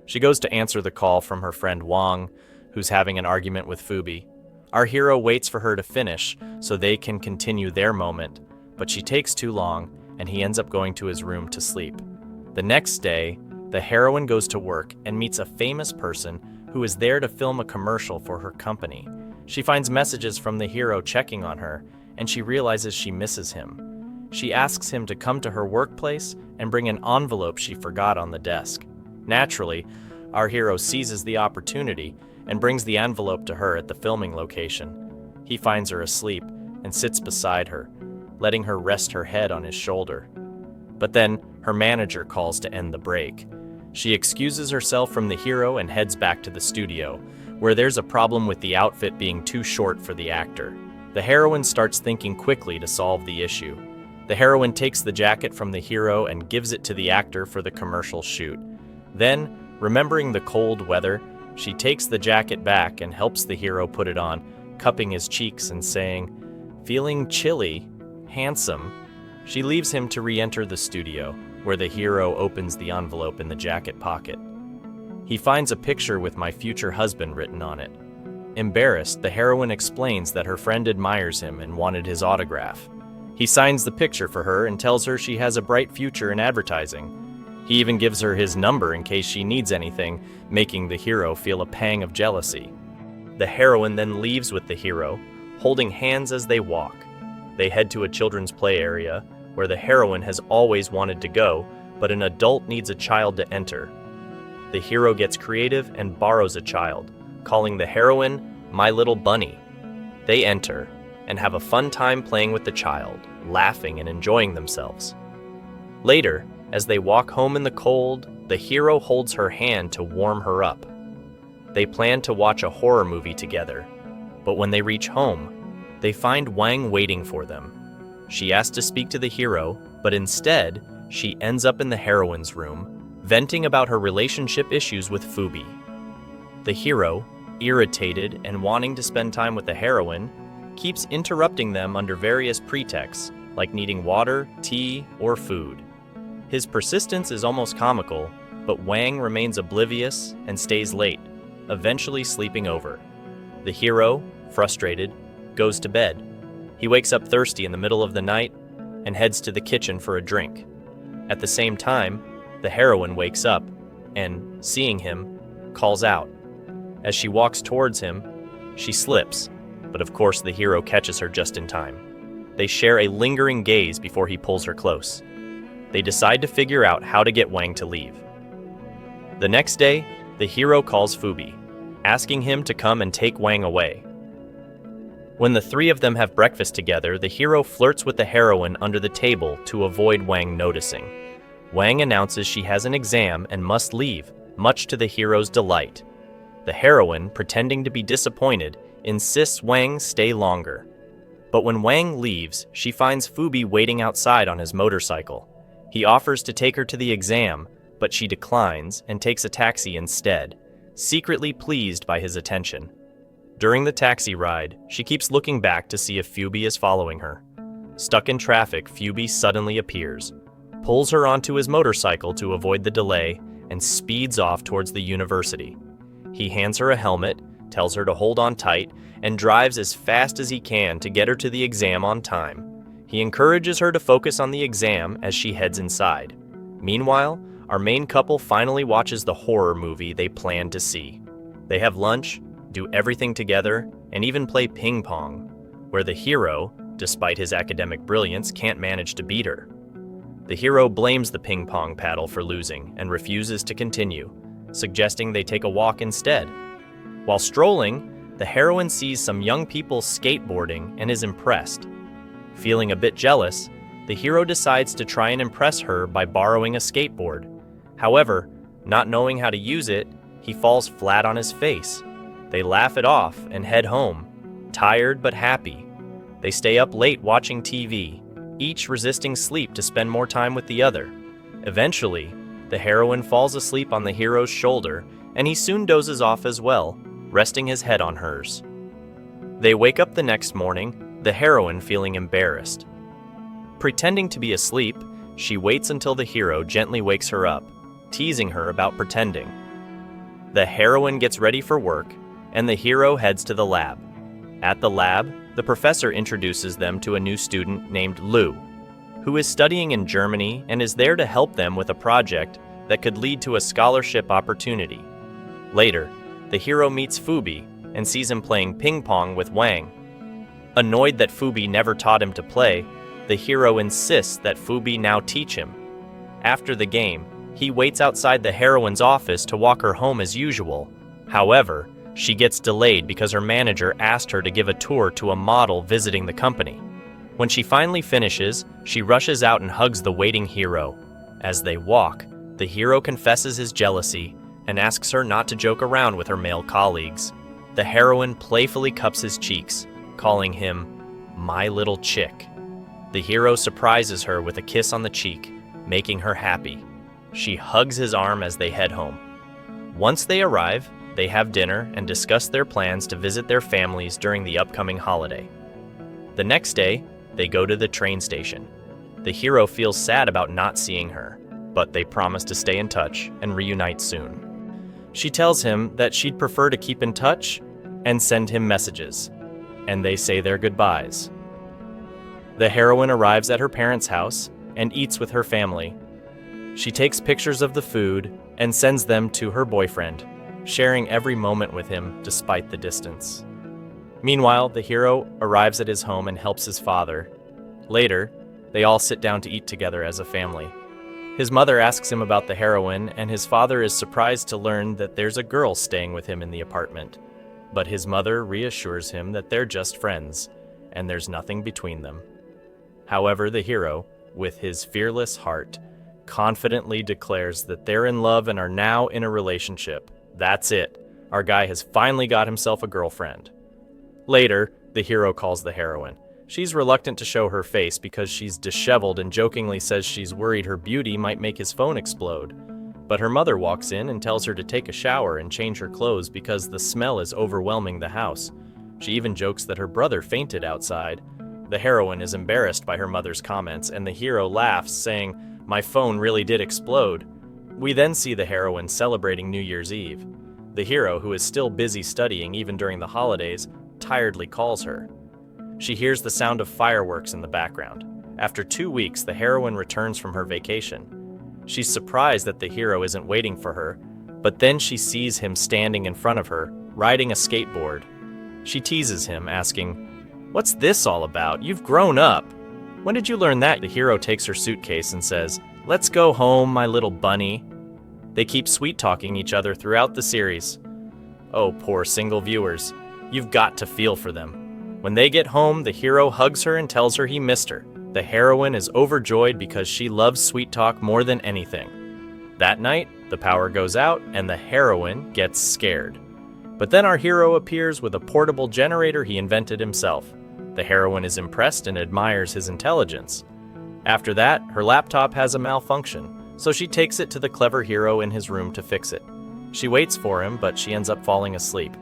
She goes to answer the call from her friend Wang, who's having an argument with Phoebe. Our hero waits for her to finish so they can continue their moment, but she takes too long, and he ends up going to his room to sleep. The next day, the heroine goes to work and meets a famous person who is there to film a commercial for her company. She finds messages from the hero checking on her, and she realizes she misses him. She asks him to come to her workplace and bring an envelope she forgot on the desk. Naturally, our hero seizes the opportunity and brings the envelope to her at the filming location. He finds her asleep and sits beside her, letting her rest her head on his shoulder. But then, her manager calls to end the break. She excuses herself from the hero and heads back to the studio, where there's a problem with the outfit being too short for the actor. The heroine starts thinking quickly to solve the issue. The heroine takes the jacket from the hero and gives it to the actor for the commercial shoot. Then, remembering the cold weather, she takes the jacket back and helps the hero put it on, cupping his cheeks and saying, "Feeling chilly, handsome." She leaves him to re-enter the studio, where the hero opens the envelope in the jacket pocket. He finds a picture with "My future husband" written on it. Embarrassed, the heroine explains that her friend admires him and wanted his autograph. He signs the picture for her and tells her she has a bright future in advertising. He even gives her his number in case she needs anything, making the hero feel a pang of jealousy. The heroine then leaves with the hero, holding hands as they walk. They head to a children's play area, where the heroine has always wanted to go, but an adult needs a child to enter. The hero gets creative and borrows a child, calling the heroine "My Little Bunny." They enter and have a fun time playing with the child, laughing and enjoying themselves. Later, as they walk home in the cold, the hero holds her hand to warm her up. They plan to watch a horror movie together, but when they reach home, they find Wang waiting for them. She asks to speak to the hero, but instead, she ends up in the heroine's room, venting about her relationship issues with Phoebe. The hero, irritated and wanting to spend time with the heroine, keeps interrupting them under various pretexts, like needing water, tea, or food. His persistence is almost comical, but Wang remains oblivious and stays late, eventually sleeping over. The hero, frustrated, goes to bed. He wakes up thirsty in the middle of the night and heads to the kitchen for a drink. At the same time, the heroine wakes up and, seeing him, calls out. As she walks towards him, she slips, but of course the hero catches her just in time. They share a lingering gaze before he pulls her close. They decide to figure out how to get Wang to leave. The next day, the hero calls Phoebe, asking him to come and take Wang away. When the three of them have breakfast together, the hero flirts with the heroine under the table to avoid Wang noticing. Wang announces she has an exam and must leave, much to the hero's delight. The heroine, pretending to be disappointed, insists Wang stay longer. But when Wang leaves, she finds Phoebe waiting outside on his motorcycle. He offers to take her to the exam, but she declines and takes a taxi instead, secretly pleased by his attention. During the taxi ride, she keeps looking back to see if Phoebe is following her. Stuck in traffic, Phoebe suddenly appears, pulls her onto his motorcycle to avoid the delay, and speeds off towards the university. He hands her a helmet, tells her to hold on tight, and drives as fast as he can to get her to the exam on time. He encourages her to focus on the exam as she heads inside. Meanwhile, our main couple finally watches the horror movie they planned to see. They have lunch, do everything together, and even play ping pong, where the hero, despite his academic brilliance, can't manage to beat her. The hero blames the ping pong paddle for losing and refuses to continue, suggesting they take a walk instead. While strolling, the heroine sees some young people skateboarding and is impressed. Feeling a bit jealous, the hero decides to try and impress her by borrowing a skateboard. However, not knowing how to use it, he falls flat on his face. They laugh it off and head home, tired but happy. They stay up late watching TV, each resisting sleep to spend more time with the other. Eventually, the heroine falls asleep on the hero's shoulder and he soon dozes off as well, resting his head on hers. They wake up the next morning, the heroine feeling embarrassed. Pretending to be asleep, she waits until the hero gently wakes her up, teasing her about pretending. The heroine gets ready for work, and the hero heads to the lab. At the lab, the professor introduces them to a new student named Lou, who is studying in Germany and is there to help them with a project that could lead to a scholarship opportunity. Later, the hero meets Phoebe and sees him playing ping pong with Wang. Annoyed that Phoebe never taught him to play, the hero insists that Phoebe now teach him. After the game, he waits outside the heroine's office to walk her home as usual. However, she gets delayed because her manager asked her to give a tour to a model visiting the company. When she finally finishes, she rushes out and hugs the waiting hero. As they walk, the hero confesses his jealousy and asks her not to joke around with her male colleagues. The heroine playfully cups his cheeks, calling him "my little chick." The hero surprises her with a kiss on the cheek, making her happy. She hugs his arm as they head home. Once they arrive, they have dinner and discuss their plans to visit their families during the upcoming holiday. The next day, they go to the train station. The hero feels sad about not seeing her, but they promise to stay in touch and reunite soon. She tells him that she'd prefer to keep in touch and send him messages, and they say their goodbyes. The heroine arrives at her parents' house and eats with her family. She takes pictures of the food and sends them to her boyfriend, sharing every moment with him despite the distance. Meanwhile, the hero arrives at his home and helps his father. Later, they all sit down to eat together as a family. His mother asks him about the heroine, and his father is surprised to learn that there's a girl staying with him in the apartment. But his mother reassures him that they're just friends, and there's nothing between them. However, the hero, with his fearless heart, confidently declares that they're in love and are now in a relationship. That's it. Our guy has finally got himself a girlfriend. Later, the hero calls the heroine. She's reluctant to show her face because she's disheveled and jokingly says she's worried her beauty might make his phone explode. But her mother walks in and tells her to take a shower and change her clothes because the smell is overwhelming the house. She even jokes that her brother fainted outside. The heroine is embarrassed by her mother's comments, and the hero laughs, saying, "My phone really did explode." We then see the heroine celebrating New Year's Eve. The hero, who is still busy studying even during the holidays, tiredly calls her. She hears the sound of fireworks in the background. After 2 weeks, the heroine returns from her vacation. She's surprised that the hero isn't waiting for her, but then she sees him standing in front of her, riding a skateboard. She teases him, asking, "What's this all about? You've grown up." "When did you learn that?" The hero takes her suitcase and says, "Let's go home, my little bunny." They keep sweet-talking each other throughout the series. Oh, poor single viewers. You've got to feel for them. When they get home, the hero hugs her and tells her he missed her. The heroine is overjoyed because she loves sweet talk more than anything. That night, the power goes out and the heroine gets scared. But then our hero appears with a portable generator he invented himself. The heroine is impressed and admires his intelligence. After that, her laptop has a malfunction, so she takes it to the clever hero in his room to fix it. She waits for him, but she ends up falling asleep.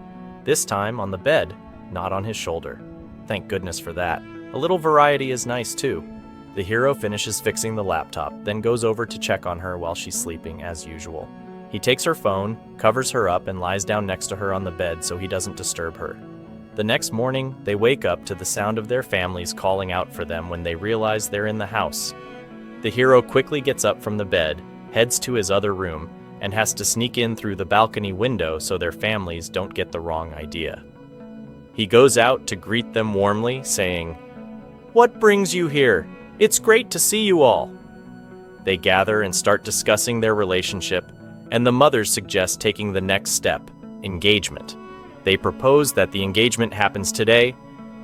This time on the bed, not on his shoulder. Thank goodness for that. A little variety is nice too. The hero finishes fixing the laptop, then goes over to check on her while she's sleeping as usual. He takes her phone, covers her up, and lies down next to her on the bed so he doesn't disturb her. The next morning, they wake up to the sound of their families calling out for them when they realize they're in the house. The hero quickly gets up from the bed, heads to his other room, and has to sneak in through the balcony window so their families don't get the wrong idea. He goes out to greet them warmly, saying, "What brings you here? It's great to see you all." They gather and start discussing their relationship, and the mothers suggest taking the next step, engagement. They propose that the engagement happens today,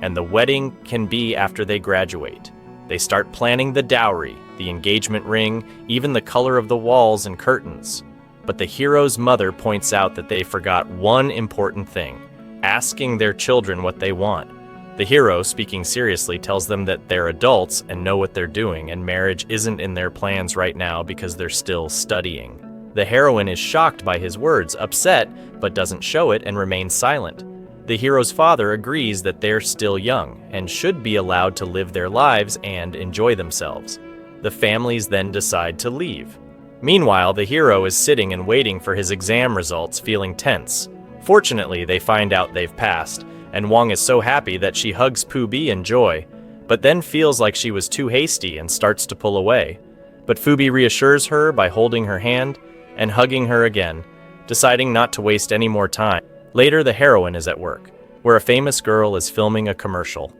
and the wedding can be after they graduate. They start planning the dowry, the engagement ring, even the color of the walls and curtains. But the hero's mother points out that they forgot one important thing, asking their children what they want. The hero, speaking seriously, tells them that they're adults and know what they're doing, and marriage isn't in their plans right now because they're still studying. The heroine is shocked by his words, upset, but doesn't show it and remains silent. The hero's father agrees that they're still young and should be allowed to live their lives and enjoy themselves. The families then decide to leave. Meanwhile, the hero is sitting and waiting for his exam results, feeling tense. Fortunately, they find out they've passed, and Wong is so happy that she hugs Pu Bi in joy, but then feels like she was too hasty and starts to pull away. But Fu Bi reassures her by holding her hand and hugging her again, deciding not to waste any more time. Later, the heroine is at work, where a famous girl is filming a commercial.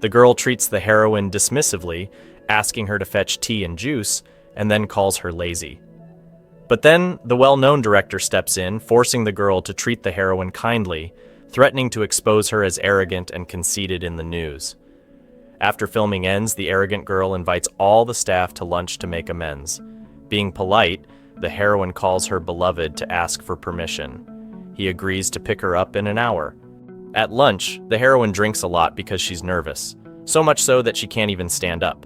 The girl treats the heroine dismissively, asking her to fetch tea and juice, and then calls her lazy. But then, the well-known director steps in, forcing the girl to treat the heroine kindly, threatening to expose her as arrogant and conceited in the news. After filming ends, the arrogant girl invites all the staff to lunch to make amends. Being polite, the heroine calls her beloved to ask for permission. He agrees to pick her up in an hour. At lunch, the heroine drinks a lot because she's nervous, so much so that she can't even stand up.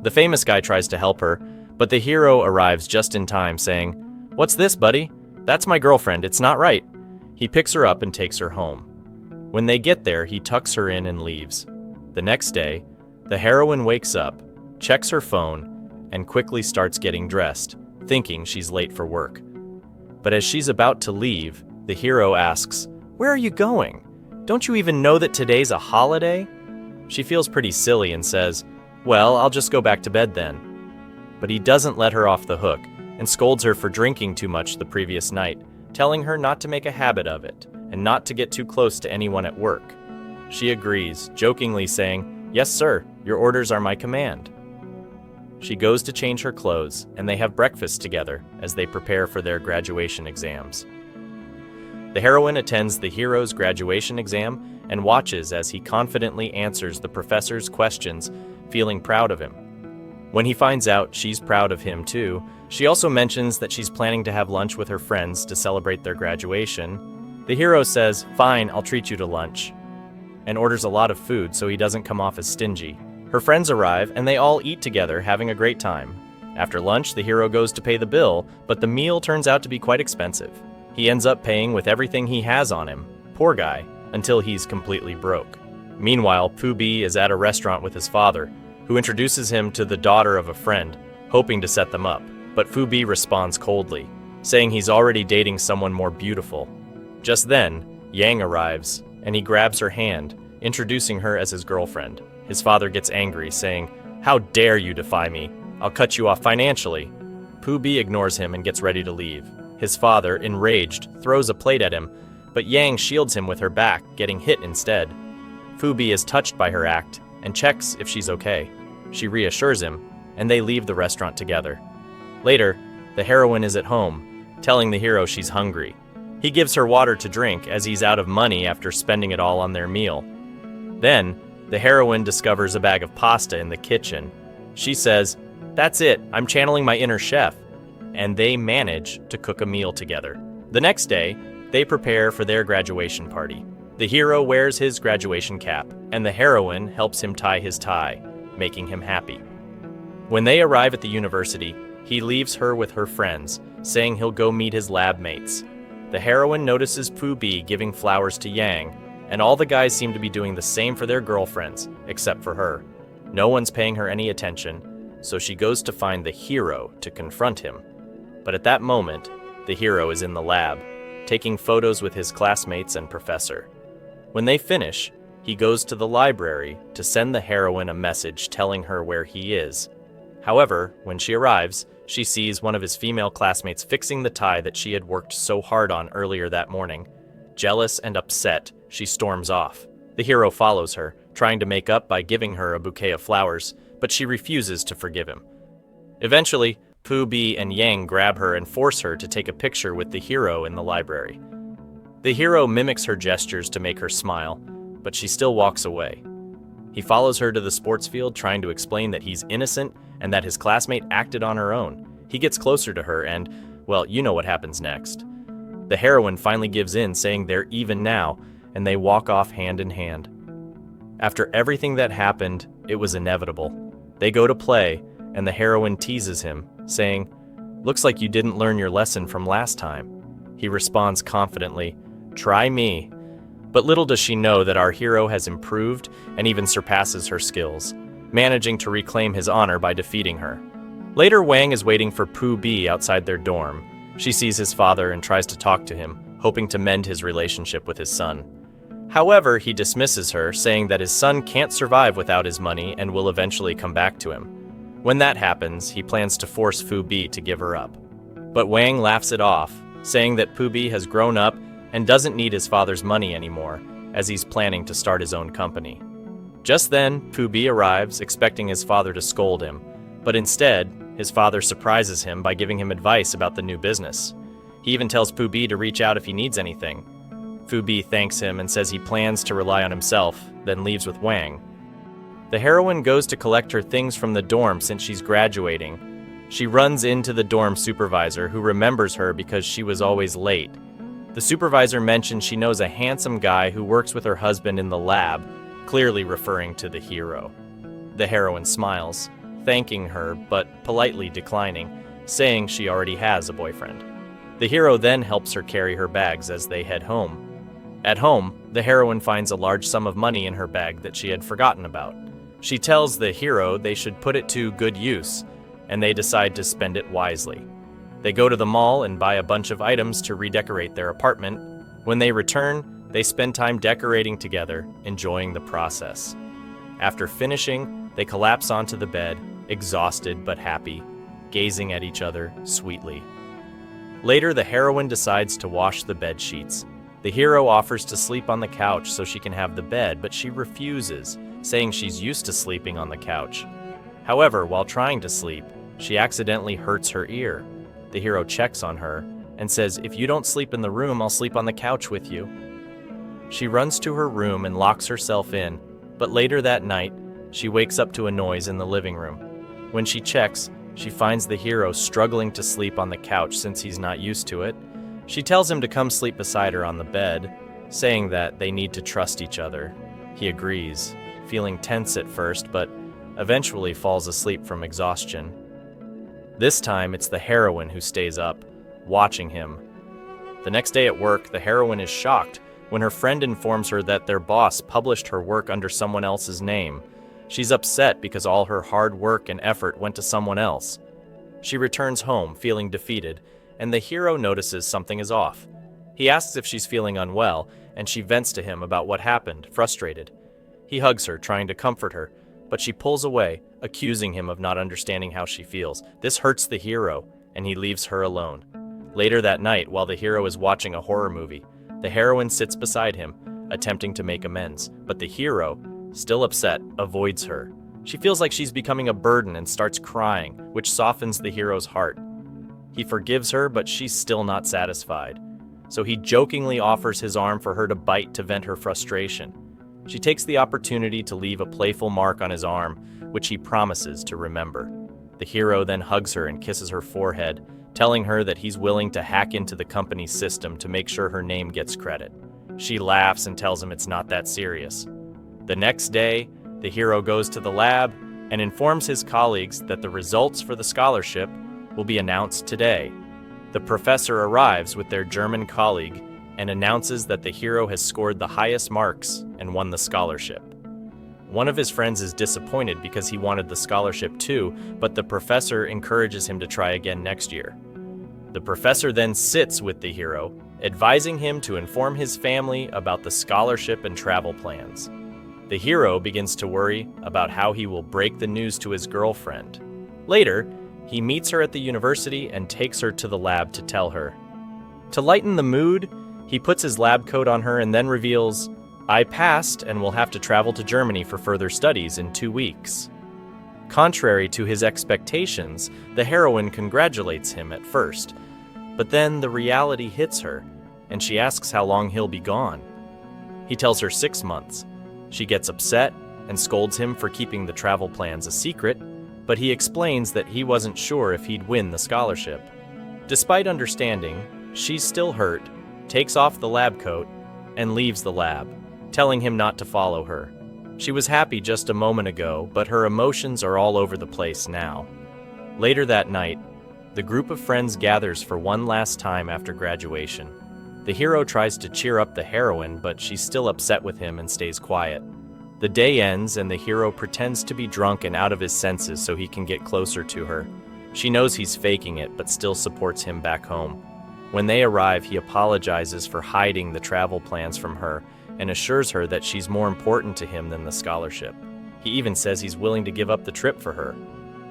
The famous guy tries to help her, but the hero arrives just in time, saying, "What's this, buddy? That's my girlfriend, it's not right." He picks her up and takes her home. When they get there, he tucks her in and leaves. The next day, the heroine wakes up, checks her phone, and quickly starts getting dressed, thinking she's late for work. But as she's about to leave, the hero asks, "Where are you going? Don't you even know that today's a holiday?" She feels pretty silly and says, "Well, I'll just go back to bed then." But he doesn't let her off the hook and scolds her for drinking too much the previous night, telling her not to make a habit of it and not to get too close to anyone at work. She agrees, jokingly saying, "Yes, sir, your orders are my command." She goes to change her clothes, and they have breakfast together as they prepare for their graduation exams. The heroine attends the hero's graduation exam and watches as he confidently answers the professor's questions, feeling proud of him. When he finds out she's proud of him too, she also mentions that she's planning to have lunch with her friends to celebrate their graduation. The hero says, "Fine, I'll treat you to lunch," and orders a lot of food so he doesn't come off as stingy. Her friends arrive and they all eat together, having a great time. After lunch, the hero goes to pay the bill, but the meal turns out to be quite expensive. He ends up paying with everything he has on him, poor guy, until he's completely broke. Meanwhile, Pu Bi is at a restaurant with his father, who introduces him to the daughter of a friend, hoping to set them up, but Fu Bi responds coldly, saying he's already dating someone more beautiful. Just then, Yang arrives, and he grabs her hand, introducing her as his girlfriend. His father gets angry, saying, "How dare you defy me? I'll cut you off financially." Pu Bi ignores him and gets ready to leave. His father, enraged, throws a plate at him, but Yang shields him with her back, getting hit instead. Fu Bi is touched by her act and checks if she's okay. She reassures him, and they leave the restaurant together. Later, the heroine is at home, telling the hero she's hungry. He gives her water to drink as he's out of money after spending it all on their meal. Then, the heroine discovers a bag of pasta in the kitchen. She says, "That's it, I'm channeling my inner chef," and they manage to cook a meal together. The next day, they prepare for their graduation party. The hero wears his graduation cap, and the heroine helps him tie his tie, making him happy. When they arrive at the university, he leaves her with her friends, saying he'll go meet his lab mates. The heroine notices Pu Bi giving flowers to Yang, and all the guys seem to be doing the same for their girlfriends, except for her. No one's paying her any attention, so she goes to find the hero to confront him. But at that moment, the hero is in the lab, taking photos with his classmates and professor. When they finish, he goes to the library to send the heroine a message telling her where he is. However, when she arrives, she sees one of his female classmates fixing the tie that she had worked so hard on earlier that morning. Jealous and upset, she storms off. The hero follows her, trying to make up by giving her a bouquet of flowers, but she refuses to forgive him. Eventually, Pu Bi and Yang grab her and force her to take a picture with the hero in the library. The hero mimics her gestures to make her smile, but she still walks away. He follows her to the sports field, trying to explain that he's innocent and that his classmate acted on her own. He gets closer to her and, well, you know what happens next. The heroine finally gives in, saying they're even now, and they walk off hand in hand. After everything that happened, it was inevitable. They go to play, and the heroine teases him, saying, Looks like you didn't learn your lesson from last time. He responds confidently, "Try me." But little does she know that our hero has improved and even surpasses her skills, managing to reclaim his honor by defeating her. Later, Wang is waiting for Pooh B outside their dorm. She sees his father and tries to talk to him, hoping to mend his relationship with his son. However, he dismisses her, saying that his son can't survive without his money and will eventually come back to him. When that happens, he plans to force Pooh B to give her up. But Wang laughs it off, saying that Pooh B has grown up and doesn't need his father's money anymore, as he's planning to start his own company. Just then, Pooh B arrives, expecting his father to scold him, but instead, his father surprises him by giving him advice about the new business. He even tells Pooh B to reach out if he needs anything. Pooh B thanks him and says he plans to rely on himself, then leaves with Wang. The heroine goes to collect her things from the dorm since she's graduating. She runs into the dorm supervisor, who remembers her because she was always late. The supervisor mentions she knows a handsome guy who works with her husband in the lab, clearly referring to the hero. The heroine smiles, thanking her but politely declining, saying she already has a boyfriend. The hero then helps her carry her bags as they head home. At home, the heroine finds a large sum of money in her bag that she had forgotten about. She tells the hero they should put it to good use, and they decide to spend it wisely. They go to the mall and buy a bunch of items to redecorate their apartment. When they return, they spend time decorating together, enjoying the process. After finishing, they collapse onto the bed, exhausted but happy, gazing at each other sweetly. Later, the heroine decides to wash the bed sheets. The hero offers to sleep on the couch so she can have the bed, but she refuses, saying she's used to sleeping on the couch. However, while trying to sleep, she accidentally hurts her ear. The hero checks on her and says, "If you don't sleep in the room, I'll sleep on the couch with you." She runs to her room and locks herself in, but later that night, she wakes up to a noise in the living room. When she checks, she finds the hero struggling to sleep on the couch since he's not used to it. She tells him to come sleep beside her on the bed, saying that they need to trust each other. He agrees, feeling tense at first, but eventually falls asleep from exhaustion. This time, it's the heroine who stays up, watching him. The next day at work, the heroine is shocked when her friend informs her that their boss published her work under someone else's name. She's upset because all her hard work and effort went to someone else. She returns home, feeling defeated, and the hero notices something is off. He asks if she's feeling unwell, and she vents to him about what happened, frustrated. He hugs her, trying to comfort her, but she pulls away, accusing him of not understanding how she feels. This hurts the hero, and he leaves her alone. Later that night, while the hero is watching a horror movie, the heroine sits beside him, attempting to make amends, but the hero, still upset, avoids her. She feels like she's becoming a burden and starts crying, which softens the hero's heart. He forgives her, but she's still not satisfied. So he jokingly offers his arm for her to bite to vent her frustration. She takes the opportunity to leave a playful mark on his arm, which he promises to remember. The hero then hugs her and kisses her forehead, telling her that he's willing to hack into the company's system to make sure her name gets credit. She laughs and tells him it's not that serious. The next day, the hero goes to the lab and informs his colleagues that the results for the scholarship will be announced today. The professor arrives with their German colleague and announces that the hero has scored the highest marks and won the scholarship. One of his friends is disappointed because he wanted the scholarship too, but the professor encourages him to try again next year. The professor then sits with the hero, advising him to inform his family about the scholarship and travel plans. The hero begins to worry about how he will break the news to his girlfriend. Later, he meets her at the university and takes her to the lab to tell her. To lighten the mood, he puts his lab coat on her and then reveals, "I passed and will have to travel to Germany for further studies in 2 weeks." Contrary to his expectations, the heroine congratulates him at first, but then the reality hits her, and she asks how long he'll be gone. He tells her 6 months. She gets upset and scolds him for keeping the travel plans a secret, but he explains that he wasn't sure if he'd win the scholarship. Despite understanding, she's still hurt, takes off the lab coat, and leaves the lab, telling him not to follow her. She was happy just a moment ago, but her emotions are all over the place now. Later that night, The group of friends gathers for one last time after graduation. The hero tries to cheer up the heroine, but she's still upset with him and stays quiet. The day ends and the hero pretends to be drunk and out of his senses so he can get closer to her. She knows he's faking it, but still supports him back home. When they arrive, he apologizes for hiding the travel plans from her and assures her that she's more important to him than the scholarship. He even says he's willing to give up the trip for her.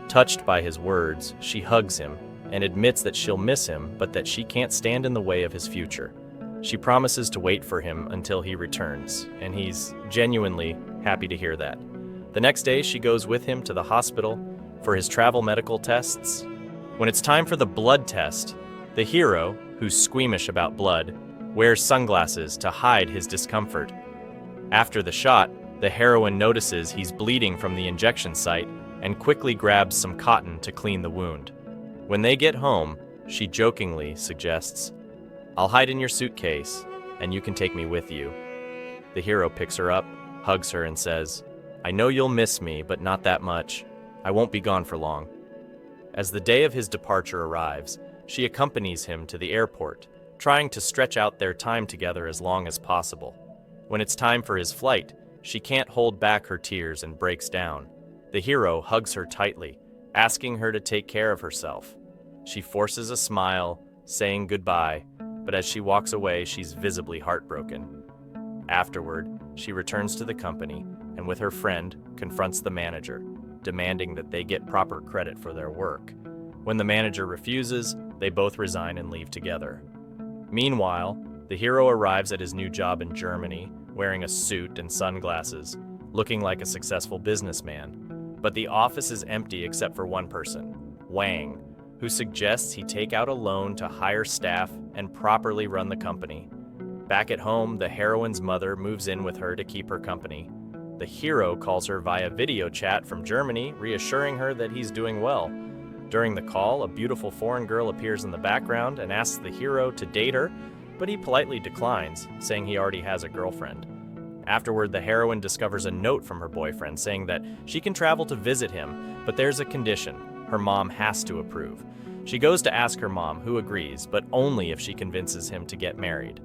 Touched by his words, she hugs him and admits that she'll miss him, but that she can't stand in the way of his future. She promises to wait for him until he returns, and he's genuinely happy to hear that. The next day, she goes with him to the hospital for his travel medical tests. When it's time for the blood test, the hero, who's squeamish about blood, wears sunglasses to hide his discomfort. After the shot, the heroine notices he's bleeding from the injection site and quickly grabs some cotton to clean the wound. When they get home, she jokingly suggests, "I'll hide in your suitcase, and you can take me with you." The hero picks her up, hugs her, and says, "I know you'll miss me, but not that much. I won't be gone for long." As the day of his departure arrives, she accompanies him to the airport, trying to stretch out their time together as long as possible. When it's time for his flight, she can't hold back her tears and breaks down. The hero hugs her tightly, asking her to take care of herself. She forces a smile, saying goodbye, but as she walks away, she's visibly heartbroken. Afterward, she returns to the company and with her friend confronts the manager, demanding that they get proper credit for their work. When the manager refuses, they both resign and leave together. Meanwhile, the hero arrives at his new job in Germany, wearing a suit and sunglasses, looking like a successful businessman. But the office is empty except for one person, Wang, who suggests he take out a loan to hire staff and properly run the company. Back at home, the heroine's mother moves in with her to keep her company. The hero calls her via video chat from Germany, reassuring her that he's doing well. During the call, a beautiful foreign girl appears in the background and asks the hero to date her, but he politely declines, saying he already has a girlfriend. Afterward, the heroine discovers a note from her boyfriend saying that she can travel to visit him, but there's a condition. Her mom has to approve. She goes to ask her mom, who agrees, but only if she convinces him to get married.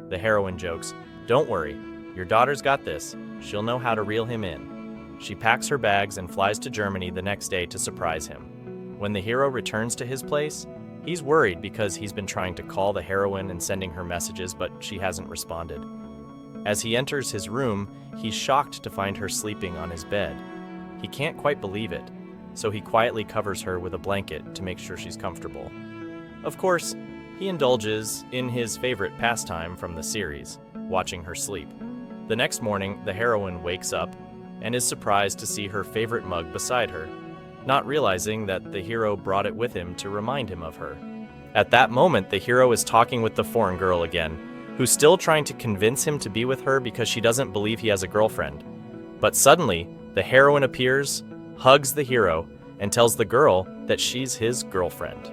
The heroine jokes, "Don't worry, your daughter's got this. She'll know how to reel him in." She packs her bags and flies to Germany the next day to surprise him. When the hero returns to his place, he's worried because he's been trying to call the heroine and sending her messages, but she hasn't responded. As he enters his room, he's shocked to find her sleeping on his bed. He can't quite believe it, so he quietly covers her with a blanket to make sure she's comfortable. Of course, he indulges in his favorite pastime from the series, watching her sleep. The next morning, the heroine wakes up and is surprised to see her favorite mug beside her, not realizing that the hero brought it with him to remind him of her. At that moment, the hero is talking with the foreign girl again, who's still trying to convince him to be with her because she doesn't believe he has a girlfriend. But suddenly, the heroine appears, hugs the hero, and tells the girl that she's his girlfriend.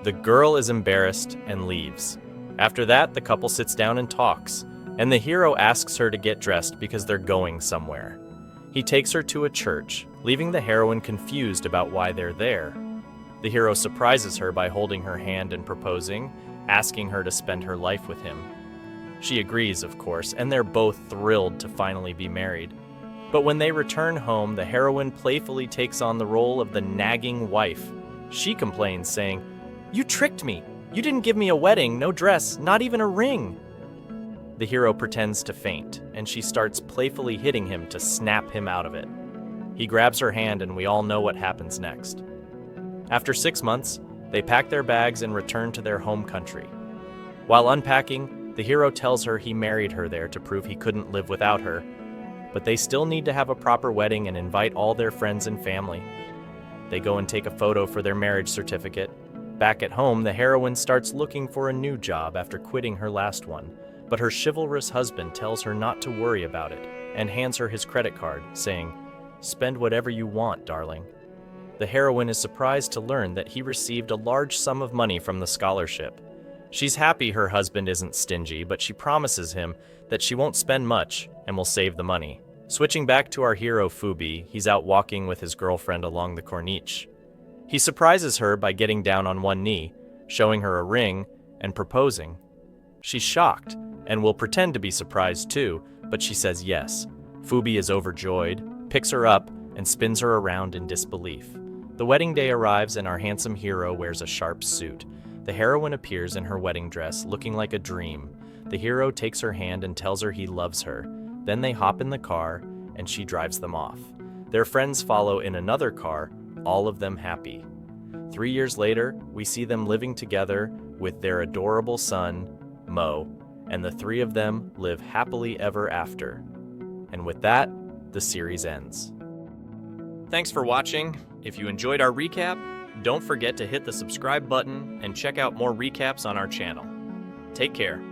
The girl is embarrassed and leaves. After that, the couple sits down and talks, and the hero asks her to get dressed because they're going somewhere. He takes her to a church, leaving the heroine confused about why they're there. The hero surprises her by holding her hand and proposing, asking her to spend her life with him. She agrees, of course, and they're both thrilled to finally be married. But when they return home, the heroine playfully takes on the role of the nagging wife. She complains, saying, "You tricked me! You didn't give me a wedding, no dress, not even a ring!" The hero pretends to faint, and she starts playfully hitting him to snap him out of it. He grabs her hand, and we all know what happens next. After 6 months, they pack their bags and return to their home country. While unpacking, the hero tells her he married her there to prove he couldn't live without her, but they still need to have a proper wedding and invite all their friends and family. They go and take a photo for their marriage certificate. Back at home, the heroine starts looking for a new job after quitting her last one, but her chivalrous husband tells her not to worry about it and hands her his credit card, saying, "Spend whatever you want, darling." The heroine is surprised to learn that he received a large sum of money from the scholarship. She's happy her husband isn't stingy, but she promises him that she won't spend much and will save the money. Switching back to our hero Fubi, he's out walking with his girlfriend along the Corniche. He surprises her by getting down on one knee, showing her a ring, and proposing. She's shocked and will pretend to be surprised too, but she says yes. Phoebe is overjoyed, picks her up, and spins her around in disbelief. The wedding day arrives and our handsome hero wears a sharp suit. The heroine appears in her wedding dress, looking like a dream. The hero takes her hand and tells her he loves her. Then they hop in the car, and she drives them off. Their friends follow in another car, all of them happy. 3 years later, we see them living together with their adorable son, Mo, and the three of them live happily ever after. And with that, the series ends. Thanks for watching. If you enjoyed our recap, don't forget to hit the subscribe button and check out more recaps on our channel. Take care.